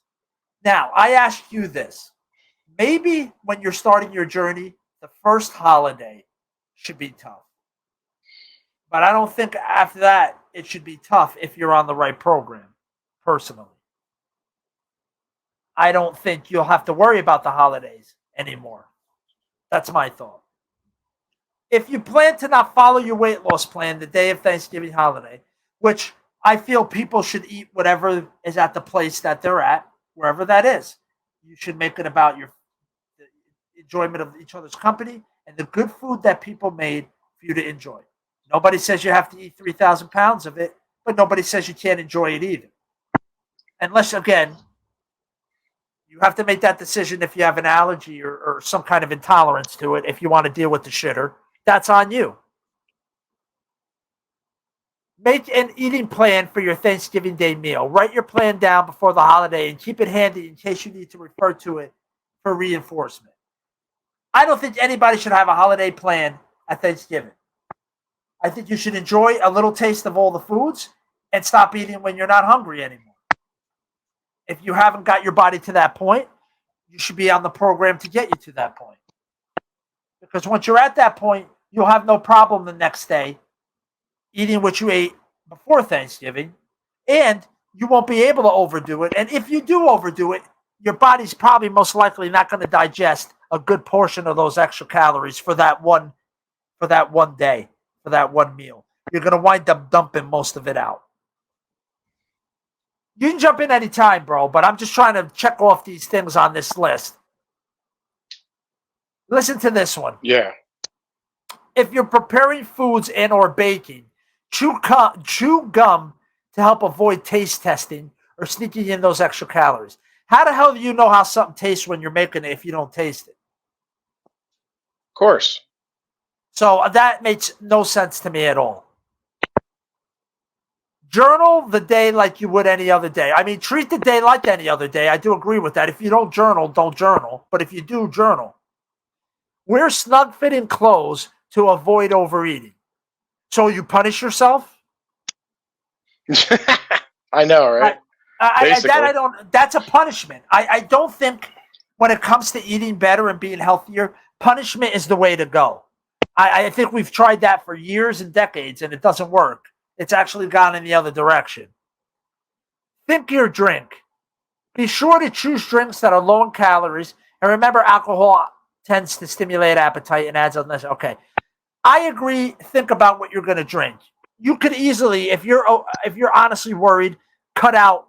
Now, I ask you this. Maybe when you're starting your journey, the first holiday should be tough. But I don't think after that it should be tough if you're on the right program, personally. I don't think you'll have to worry about the holidays anymore. That's my thought. If you plan to not follow your weight loss plan the day of Thanksgiving holiday, which I feel people should eat whatever is at the place that they're at, wherever that is. You should make it about your enjoyment of each other's company and the good food that people made for you to enjoy. Nobody says you have to eat 3,000 pounds of it, but nobody says you can't enjoy it either. Unless, again, you have to make that decision if you have an allergy or some kind of intolerance to it. If you want to deal with the shitter, that's on you. Make an eating plan for your Thanksgiving Day meal. Write your plan down before the holiday and keep it handy in case you need to refer to it for reinforcement. I don't think anybody should have a holiday plan at Thanksgiving. I think you should enjoy a little taste of all the foods and stop eating when you're not hungry anymore. If you haven't got your body to that point, you should be on the program to get you to that point. Because once you're at that point, you'll have no problem the next day eating what you ate before Thanksgiving, and you won't be able to overdo it. And if you do overdo it, your body's probably most likely not going to digest a good portion of those extra calories for that one day, for that one meal. You're going to wind up dumping most of it out. You can jump in anytime, bro, but I'm just trying to check off these things on this list. Listen to this one. Yeah. If you're preparing foods and or baking, chew gum to help avoid taste testing or sneaking in those extra calories. How the hell do you know how something tastes when you're making it if you don't taste it? Of course. So that makes no sense to me at all. Journal the day like you would any other day. I mean, treat the day like any other day. I do agree with that. If you don't journal, don't journal. But if you do, journal. Wear snug-fitting clothes to avoid overeating. So you punish yourself? I know, right? That's a punishment. I don't think when it comes to eating better and being healthier, punishment is the way to go. I think we've tried that for years and decades, and it doesn't work. It's actually gone in the other direction. Think your drink. Be sure to choose drinks that are low in calories. And remember, alcohol tends to stimulate appetite and adds unnecessary. Okay. I agree. Think about what you're going to drink. You could easily, if you're honestly worried, cut out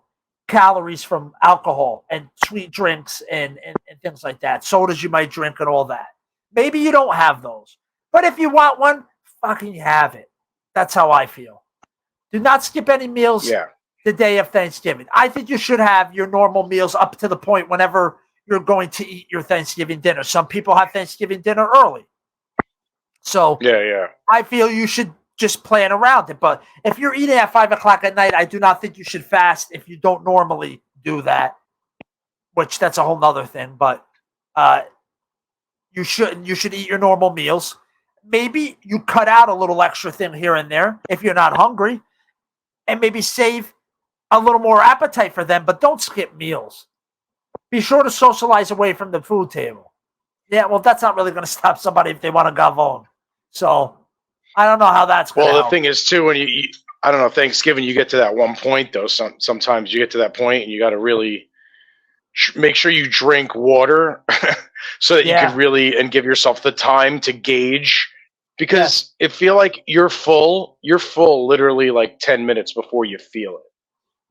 calories from alcohol and sweet drinks and things like that. Sodas you might drink and all that. Maybe you don't have those. But if you want one, fucking have it. That's how I feel. Do not skip any meals the day of Thanksgiving. I think you should have your normal meals up to the point whenever you're going to eat your Thanksgiving dinner. Some people have Thanksgiving dinner early. So I feel you should just plan around it. But if you're eating at 5 o'clock at night, I do not think you should fast if you don't normally do that, which that's a whole nother thing. But you shouldn't. You should eat your normal meals. Maybe you cut out a little extra thing here and there if you're not hungry, and maybe save a little more appetite for them, but don't skip meals. Be sure to socialize away from the food table. Yeah, well, that's not really going to stop somebody if they want to gavone. So I don't know how that's going to help. The thing is, too, when you eat, I don't know, Thanksgiving, you get to that one point, though. Sometimes you get to that point and you got to really make sure you drink water so that you can really and give yourself the time to gauge. Because it feel like you're full literally like 10 minutes before you feel it.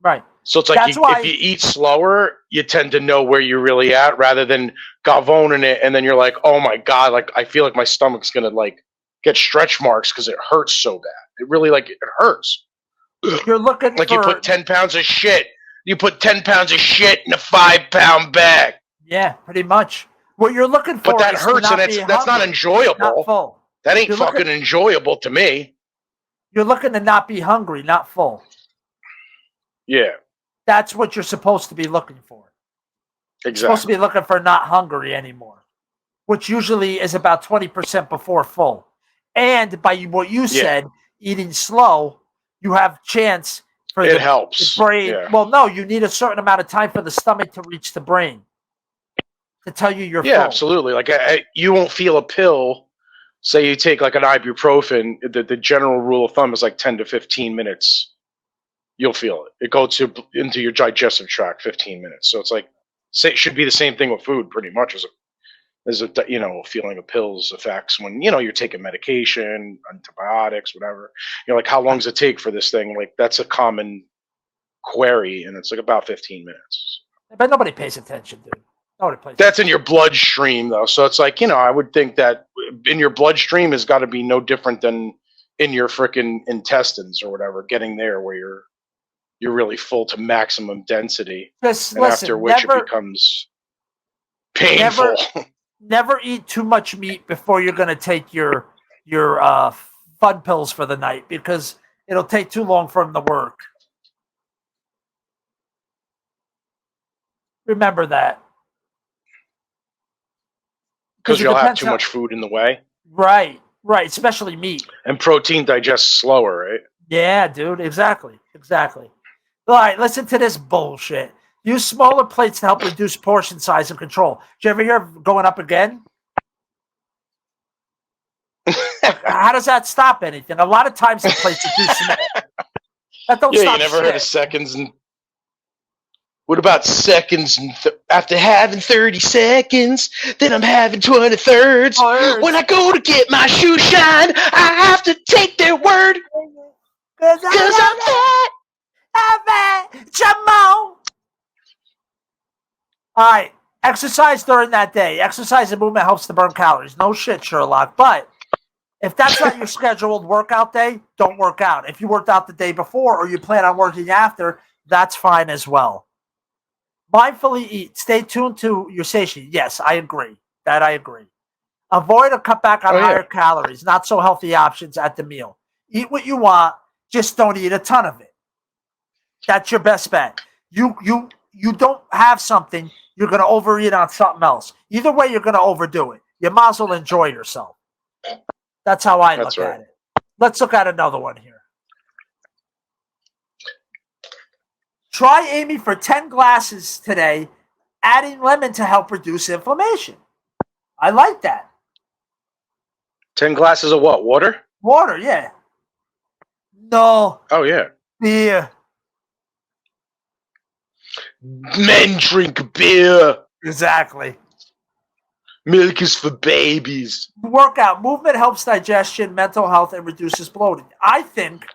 Right. So it's like if you eat slower, you tend to know where you're really at rather than gavoning it. And then you're like, oh my God, like I feel like my stomach's going to like get stretch marks because it hurts so bad. It really it hurts. You're looking like you put 10 pounds of shit. You put 10 pounds of shit in a 5-pound bag. Yeah, pretty much. What you're looking for but that hurts and that's not enjoyable. Not full. That ain't fucking enjoyable to me. You're looking to not be hungry, not full. Yeah. That's what you're supposed to be looking for. Exactly. You're supposed to be looking for not hungry anymore, which usually is about 20% before full. And by what you said, eating slow, you have chance for it helps. The brain. Yeah. Well, no, you need a certain amount of time for the stomach to reach the brain to tell you you're full. Yeah, absolutely. Like you won't feel a pill. Say you take like an ibuprofen, the general rule of thumb is like 10 to 15 minutes. You'll feel it. It goes into your digestive tract 15 minutes. So it's like, it should be the same thing with food pretty much as a feeling of pills effects when, you're taking medication, antibiotics, whatever. Like how long does it take for this thing? Like that's a common query and it's like about 15 minutes. But nobody pays attention, dude. That's in your bloodstream, though. So it's like, I would think that in your bloodstream has got to be no different than in your freaking intestines or whatever, getting there where you're really full to maximum density. After which it becomes painful. Never eat too much meat before you're going to take your fun pills for the night because it'll take too long for them to work. Remember that. Because you'll have too much food in the way. Right, especially meat. And protein digests slower, right? Yeah, dude, exactly. All right, listen to this bullshit. Use smaller plates to help reduce portion size and control. Did you ever hear of going up again? How does that stop anything? A lot of times in places do smack. That don't Yeah, stop you never shit. heard of seconds and. What about seconds? And after having 30 seconds, then I'm having 23rds. Thirds. When I go to get my shoe shine, I have to take their word. Cause I'm fat. Jamon. All right. Exercise during that day. Exercise and movement helps to burn calories. No shit, Sherlock. But if that's not your scheduled workout day, don't work out. If you worked out the day before or you plan on working after, that's fine as well. Mindfully eat. Stay tuned to your satiety. Yes, I agree. That I agree. Avoid or cut back on higher calories, not so healthy options at the meal. Eat what you want, just don't eat a ton of it. That's your best bet. You don't have something, you're going to overeat on something else. Either way, you're going to overdo it. You might as well enjoy yourself. That's how I look at it. Let's look at another one here. Try aiming for 10 glasses today, adding lemon to help reduce inflammation. I like that. 10 glasses of what? Water? Water, yeah. No. Oh, yeah. Beer. Men drink beer. Exactly. Milk is for babies. Workout. Movement helps digestion, mental health, and reduces bloating. I think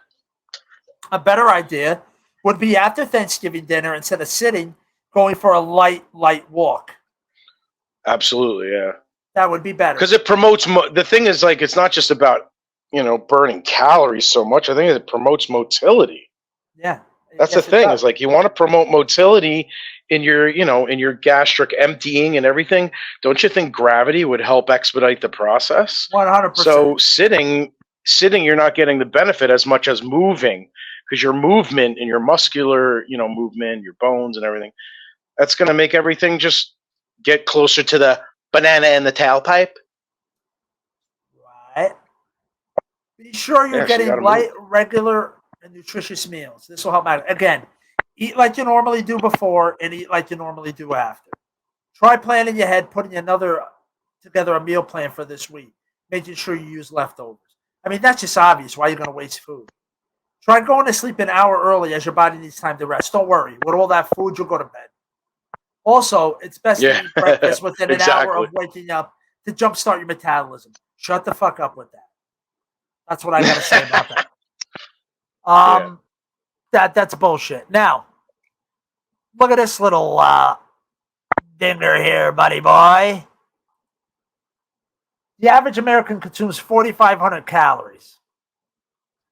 a better idea would be after Thanksgiving dinner, instead of sitting, going for a light walk. Absolutely, yeah. That would be better. Because it promotes, the thing is, like, it's not just about, burning calories so much. I think it promotes motility. Yeah. That's the thing, is like, you want to promote motility in your, in your gastric emptying and everything. Don't you think gravity would help expedite the process? 100%. So sitting, you're not getting the benefit as much as moving, because your movement and your muscular, movement, your bones and everything, that's going to make everything just get closer to the banana in the tailpipe. Right. Be sure you're getting light, regular, and nutritious meals. This will help out. Again, eat like you normally do before and eat like you normally do after. Try planning ahead, putting together a meal plan for this week, making sure you use leftovers. I mean, that's just obvious. Why you're going to waste food? Try going to sleep an hour early as your body needs time to rest. Don't worry. With all that food, you'll go to bed. Also, it's best to eat breakfast within an hour of waking up to jumpstart your metabolism. Shut the fuck up with that. That's what I got to say about that. That's bullshit. Now, look at this little dinner here, buddy boy. The average American consumes 4,500 calories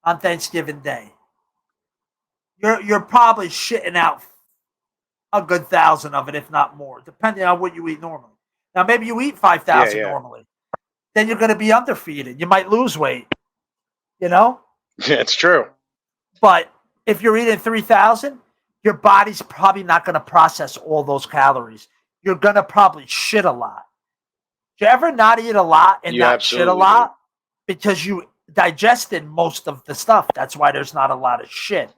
on Thanksgiving Day. You're probably shitting out a good 1,000 of it, if not more, depending on what you eat normally. Now, maybe you eat 5,000 normally. Then you're going to be underfeeding. You might lose weight. Yeah, it's true. But if you're eating 3,000, your body's probably not going to process all those calories. You're going to probably shit a lot. Do you ever not eat a lot and not shit a lot? Because you digested most of the stuff. That's why there's not a lot of shit.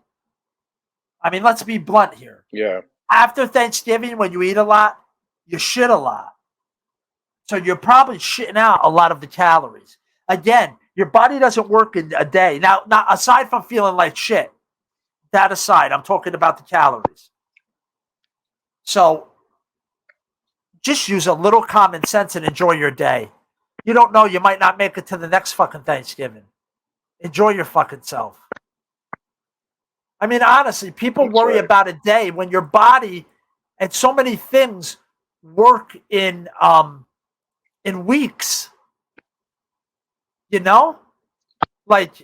I mean, let's be blunt here. Yeah. After Thanksgiving, when you eat a lot, you shit a lot. So you're probably shitting out a lot of the calories. Again, your body doesn't work in a day. Now, aside from feeling like shit, that aside, I'm talking about the calories. So just use a little common sense and enjoy your day. You don't know, you might not make it to the next fucking Thanksgiving. Enjoy your fucking self. I mean, honestly, people worry about a day when your body and so many things work in weeks. Like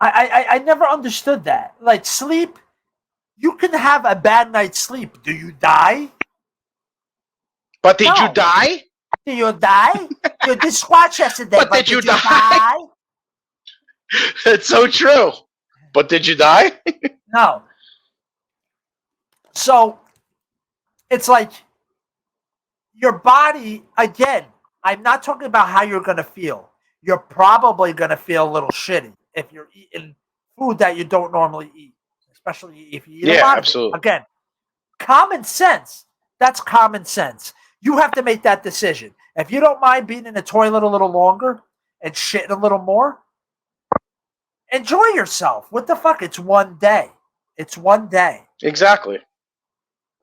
I never understood that. Like sleep, you can have a bad night's sleep. Do you die? But did you die? Do you die? You did squat yesterday, but did you die? It's so true. But did you die? No. So it's like your body, again, I'm not talking about how you're going to feel. You're probably going to feel a little shitty if you're eating food that you don't normally eat, especially if you eat a lot absolutely. of it. Again, common sense. That's common sense. You have to make that decision. If you don't mind being in the toilet a little longer, and shitting a little more, enjoy yourself. What the fuck? It's one day. It's one day. Exactly.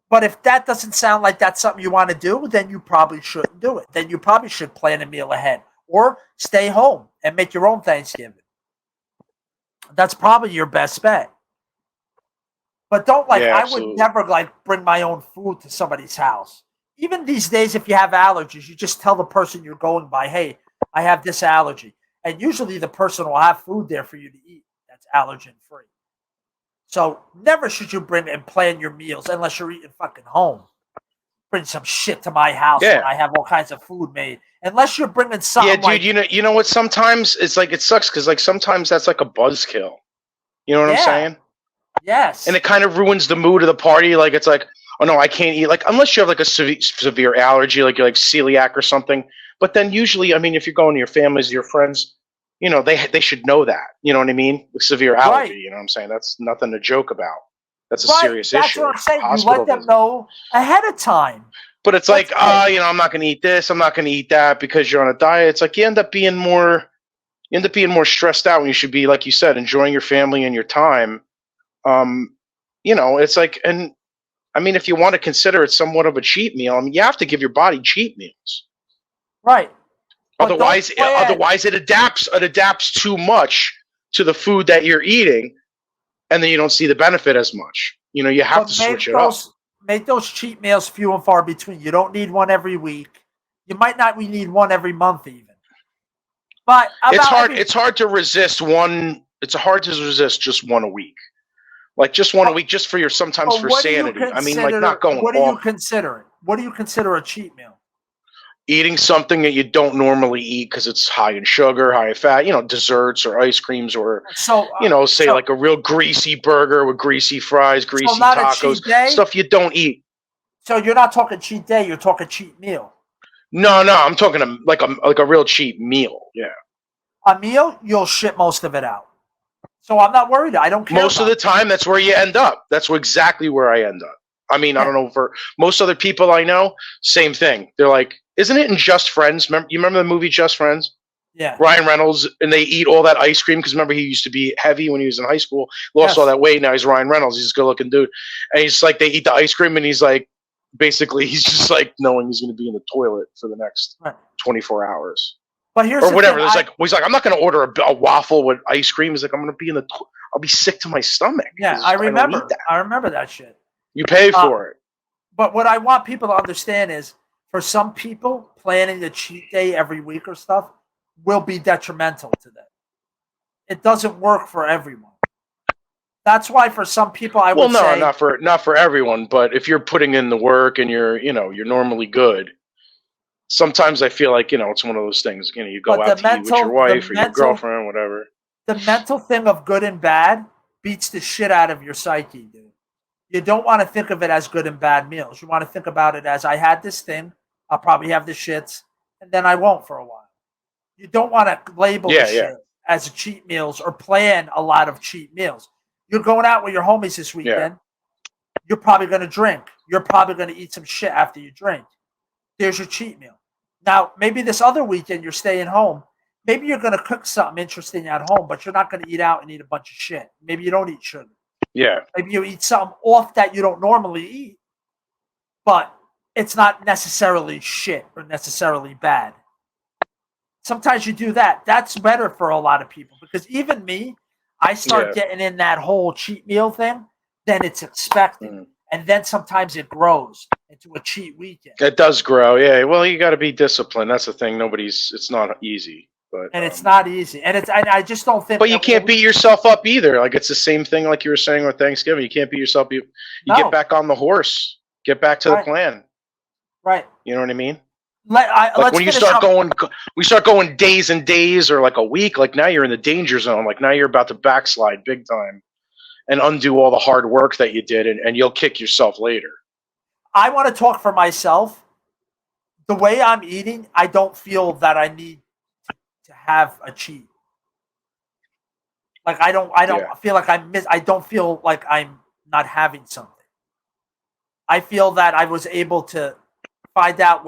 But if that doesn't sound like that's something you want to do, then you probably shouldn't do it. Then you probably should plan a meal ahead or stay home and make your own Thanksgiving. That's probably your best bet. But don't Yeah, I absolutely. would never bring my own food to somebody's house. Even these days, if you have allergies, you just tell the person you're going by, hey, I have this allergy. And usually the person will have food there for you to eat that's allergen free. So never should you bring and plan your meals unless you're eating fucking home. Bring some shit to my house when I have all kinds of food made. Unless you're bringing something. Yeah, dude. You know what? Sometimes it's like it sucks because sometimes that's like a buzzkill. You know what I'm saying? Yes. And it kind of ruins the mood of the party. Like it's like, oh no, I can't eat. Like unless you have like a severe allergy, like you're like celiac or something. But then usually, I mean, if you're going to your families, your friends, they should know that. You know what I mean? With severe allergy, you know what I'm saying? That's nothing to joke about. That's a serious issue. That's what I'm saying. Hospital you let them know ahead of time. But it's like, I'm not going to eat this. I'm not going to eat that because you're on a diet. It's like you end up being more stressed out when you should be, like you said, enjoying your family and your time. It's like, and I mean, if you want to consider it somewhat of a cheat meal, I mean, you have to give your body cheat meals. Right. Otherwise it adapts too much to the food that you're eating, and then you don't see the benefit as much. You have to switch it up. Make those cheat meals few and far between. You don't need one every week. You might not need one every month even. But it's hard to resist one. It's hard to resist just one a week. Like just one a week, just for sometimes for sanity. I mean, like not going. What do you consider it? What do you consider a cheat meal? Eating something that you don't normally eat because it's high in sugar, high in fat. desserts or ice creams, or like a real greasy burger with greasy fries, greasy tacos, stuff you don't eat. So you're not talking cheat day. You're talking cheat meal. No, I'm talking like a real cheap meal. Yeah. A meal, you'll shit most of it out. So I'm not worried. I don't care. Most of the time, that's where you end up. That's exactly where I end up. I mean, I don't know, for most other people I know, same thing. They're like, isn't it in Just Friends? You remember the movie Just Friends? Yeah. Ryan Reynolds, and they eat all that ice cream because remember he used to be heavy when he was in high school, lost all that weight. Now he's Ryan Reynolds. He's a good-looking dude, and he's like, they eat the ice cream, and he's like, basically, he's just like knowing he's going to be in the toilet for the next 24 hours. But here's or whatever. There's he's like, I'm not going to order a waffle with ice cream. He's like, I'm going to be I'll be sick to my stomach. Yeah, I remember. I remember that shit. You pay for it. But what I want people to understand is, for some people, planning a cheat day every week or stuff will be detrimental to them. It doesn't work for everyone. That's why for some people I would say not for everyone, but if you're putting in the work and you're normally good, sometimes I feel like, it's one of those things, you go out to eat with your wife or your girlfriend, whatever. The mental thing of good and bad beats the shit out of your psyche, dude. You don't want to think of it as good and bad meals. You want to think about it as, I had this thing, I'll probably have the shits, and then I won't for a while. You don't want to label the shit as cheat meals or plan a lot of cheat meals. You're going out with your homies this weekend. You're probably going to drink. You're probably going to eat some shit after you drink. There's your cheat meal. Now, maybe this other weekend you're staying home. Maybe you're going to cook something interesting at home, but you're not going to eat out and eat a bunch of shit. Maybe you don't eat sugar. Yeah. Maybe you eat something off that you don't normally eat, but it's not necessarily shit or necessarily bad. Sometimes you do that. That's better for a lot of people because even me, I start getting in that whole cheat meal thing, then it's expected. And then sometimes it grows into a cheat weekend. It does grow, yeah. Well, you got to be disciplined. That's the thing. It's not easy. But, it's not easy. And I just don't think. But you can't beat yourself up either. Like, it's the same thing like you were saying with Thanksgiving. You can't beat yourself. You get back on the horse. Get back to the plan. Right. You know what I mean? When you start going days and days or like a week, like now you're in the danger zone. Like now you're about to backslide big time and undo all the hard work that you did, and you'll kick yourself later. I want to talk for myself. The way I'm eating, I don't feel that I need to have a cheat. Like I don't feel like I don't feel like I'm not having something. I feel that I was able to find out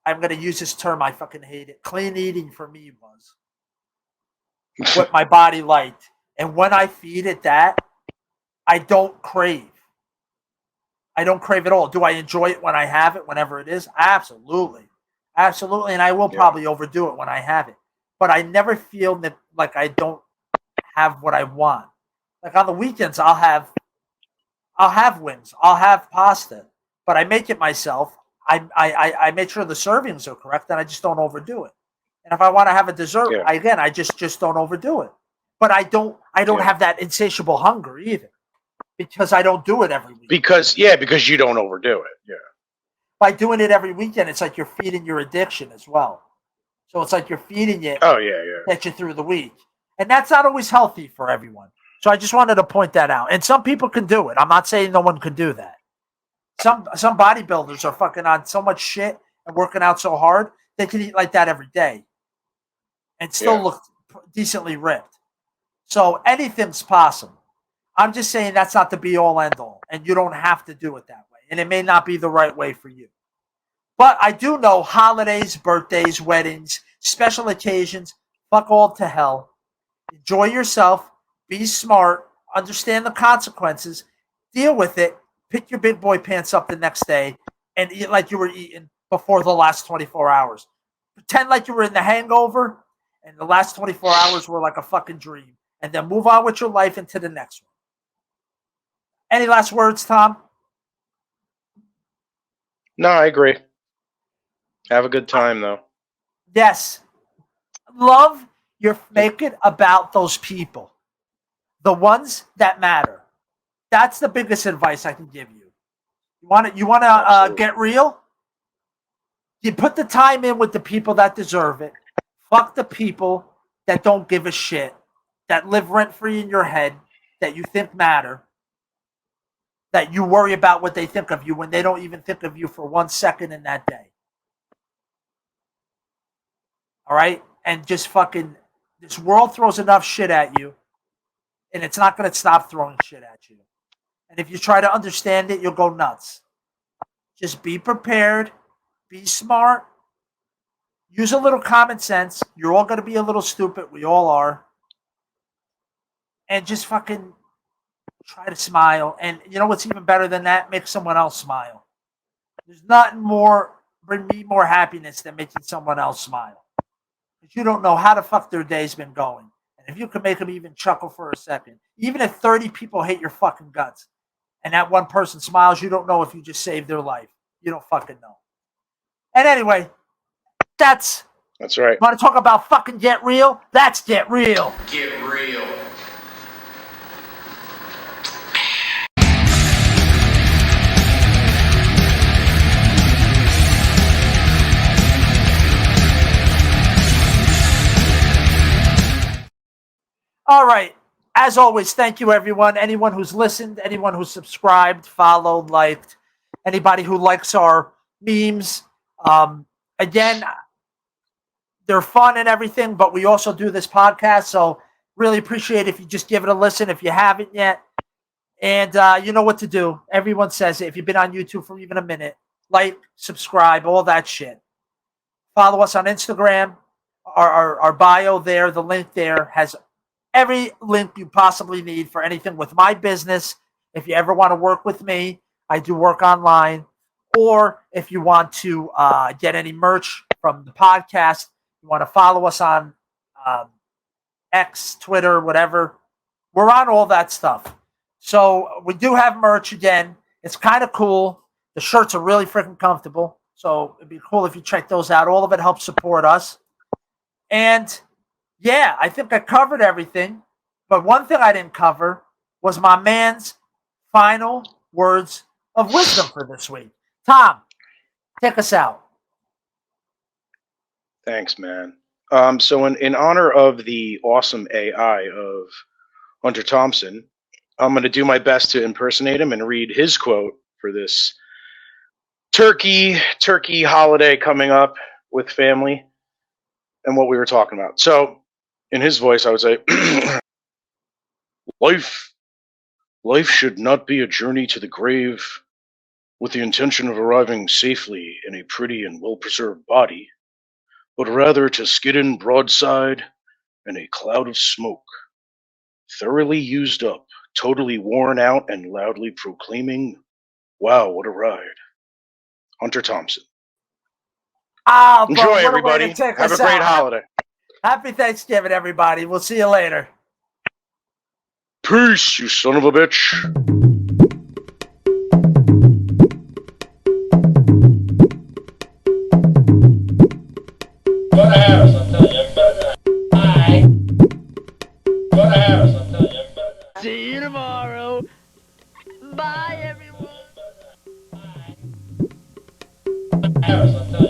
I'm going to use this term. I fucking hate it. Clean eating for me was what my body liked. And when I feed it that, I don't crave. I don't crave at all. Do I enjoy it when I have it, whenever it is? Absolutely. Absolutely. And I will probably overdo it when I have it. But I never feel that like I don't have what I want. Like on the weekends, I'll have wings. I'll have pasta. But I make it myself. I make sure the servings are correct and I just don't overdo it. And if I want to have a dessert, I just don't overdo it. But I don't have that insatiable hunger either. Because I don't do it every week. Because you don't overdo it. Yeah. By doing it every weekend, it's like you're feeding your addiction as well. So it's like you're feeding it. Oh yeah. Get you through the week, and that's not always healthy for everyone. So I just wanted to point that out. And some people can do it. I'm not saying no one can do that. Some bodybuilders are fucking on so much shit and working out so hard they can eat like that every day, and still look decently ripped. So anything's possible. I'm just saying that's not the be-all, end-all, and you don't have to do it that way, and it may not be the right way for you. But I do know holidays, birthdays, weddings, special occasions, fuck all to hell. Enjoy yourself, be smart, understand the consequences, deal with it, pick your big boy pants up the next day, and eat like you were eating before the last 24 hours. Pretend like you were in the hangover, and the last 24 hours were like a fucking dream, and then move on with your life into the next one. Any last words, Tom? No, I agree. Have a good time, though. Yes. Make it about those people. The ones that matter. That's the biggest advice I can give you. You want to get real? You put the time in with the people that deserve it. Fuck the people that don't give a shit, that live rent-free in your head, that you think matter. That you worry about what they think of you when they don't even think of you for 1 second in that day. All right? And just fucking, this world throws enough shit at you, and it's not going to stop throwing shit at you. And if you try to understand it, you'll go nuts. Just be prepared, be smart, use a little common sense. You're all going to be a little stupid. We all are. And just fucking try to smile. And you know what's even better than that? Make someone else smile. There's nothing bring me more happiness than making someone else smile. Because you don't know how the fuck their day's been going. And if you can make them even chuckle for a second, even if 30 people hate your fucking guts, and that one person smiles, you don't know if you just saved their life. You don't fucking know. And anyway, that's right. You want to talk about fucking Get Real? That's Get Real. Get real. All right. As always, thank you, everyone. Anyone who's listened, anyone who's subscribed, followed, liked, anybody who likes our memes. Again, they're fun and everything, but we also do this podcast, so really appreciate if you just give it a listen if you haven't yet. And you know what to do. Everyone says it. If you've been on YouTube for even a minute, like, subscribe, all that shit. Follow us on Instagram. Our bio there, the link there has every link you possibly need for anything with my business. If you ever want to work with me, I do work online. Or if you want to get any merch from the podcast, you want to follow us on X, Twitter, whatever. We're on all that stuff. So we do have merch again. It's kind of cool. The shirts are really freaking comfortable. So it'd be cool if you check those out. All of it helps support us. And yeah, I think I covered everything. But one thing I didn't cover was my man's final words of wisdom for this week. Tom, take us out. Thanks, man. So in honor of the awesome AI of Hunter Thompson, I'm going to do my best to impersonate him and read his quote for this turkey holiday coming up with family and what we were talking about. So in his voice, I would say, life should not be a journey to the grave, with the intention of arriving safely in a pretty and well-preserved body, but rather to skid in broadside in a cloud of smoke, thoroughly used up, totally worn out, and loudly proclaiming, "Wow, what a ride." Hunter Thompson. Ah, bro, Enjoy, what a way to everybody. take Have a us great out. holiday. Happy Thanksgiving, everybody. We'll see you later. Peace, you son of a bitch. Go to Harris, I'm telling you, everybody die. Bye. Go to Harris, I'm telling you, everybody die. See you tomorrow. Bye, everyone. Harris, I'm telling you.